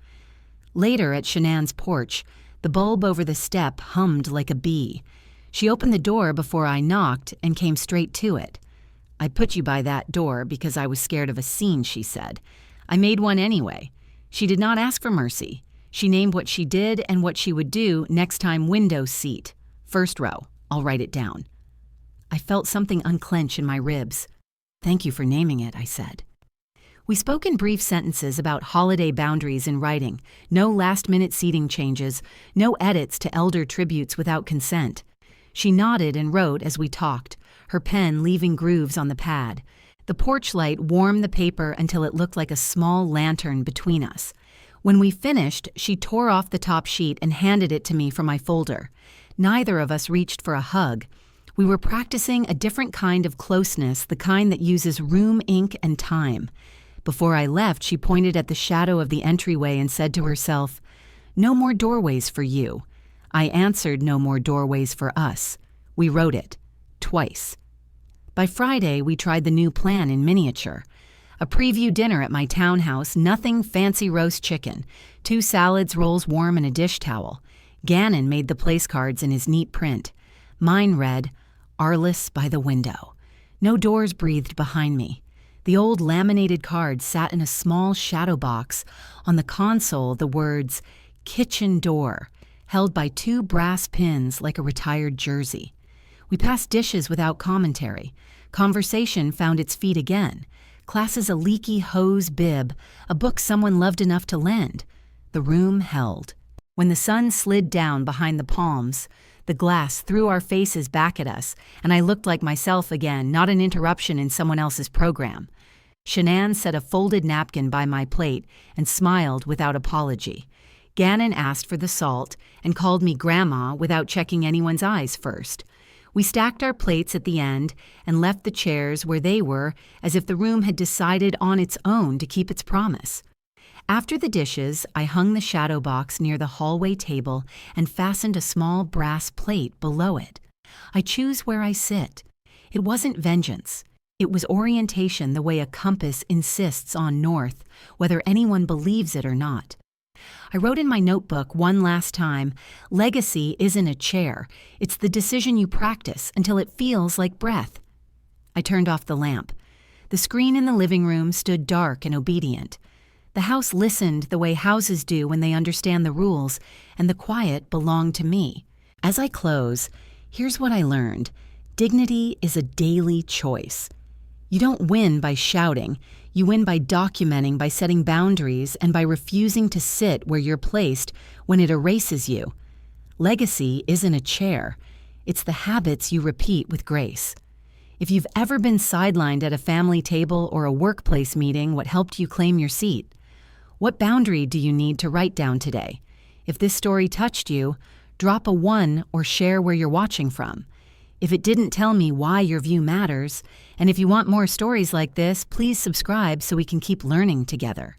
Later, at Shanann's porch, the bulb over the step hummed like a bee. She opened the door before I knocked and came straight to it. I put you by that door because I was scared of a scene, she said. I made one anyway. She did not ask for mercy. She named what she did and what she would do next time. Window seat. First row. I'll write it down. I felt something unclench in my ribs. Thank you for naming it, I said. We spoke in brief sentences about holiday boundaries in writing, no last-minute seating changes, no edits to elder tributes without consent. She nodded and wrote as we talked, her pen leaving grooves on the pad. The porch light warmed the paper until it looked like a small lantern between us. When we finished, she tore off the top sheet and handed it to me for my folder. Neither of us reached for a hug. We were practicing a different kind of closeness, the kind that uses room, ink, and time. Before I left, she pointed at the shadow of the entryway and said to herself, "No more doorways for you." I answered, "No more doorways for us." We wrote it. Twice. By Friday, we tried the new plan in miniature. A preview dinner at my townhouse, nothing fancy roast chicken, 2 salads, rolls warm, and a dish towel. Gannon made the place cards in his neat print. Mine read, "Arliss by the window." No doors breathed behind me. The old laminated card sat in a small shadow box. On the console, the words, "Kitchen door," held by 2 brass pins like a retired jersey. We passed dishes without commentary. Conversation found its feet again. Class is a leaky hose bib, a book someone loved enough to lend. The room held. When the sun slid down behind the palms, the glass threw our faces back at us, and I looked like myself again, not an interruption in someone else's program. Shanann set a folded napkin by my plate and smiled without apology. Gannon asked for the salt and called me Grandma without checking anyone's eyes first. We stacked our plates at the end and left the chairs where they were as if the room had decided on its own to keep its promise. After the dishes, I hung the shadow box near the hallway table and fastened a small brass plate below it. I choose where I sit. It wasn't vengeance. It was orientation, the way a compass insists on north, whether anyone believes it or not. I wrote in my notebook one last time, legacy isn't a chair. It's the decision you practice until it feels like breath. I turned off the lamp. The screen in the living room stood dark and obedient. The house listened the way houses do when they understand the rules, and the quiet belonged to me. As I close, here's what I learned. Dignity is a daily choice. You don't win by shouting. You win by documenting, by setting boundaries, and by refusing to sit where you're placed when it erases you. Legacy isn't a chair. It's the habits you repeat with grace. If you've ever been sidelined at a family table or a workplace meeting, what helped you claim your seat? What boundary do you need to write down today? If this story touched you, drop a 1 or share where you're watching from. If it didn't tell me why your view matters, and if you want more stories like this, please subscribe so we can keep learning together.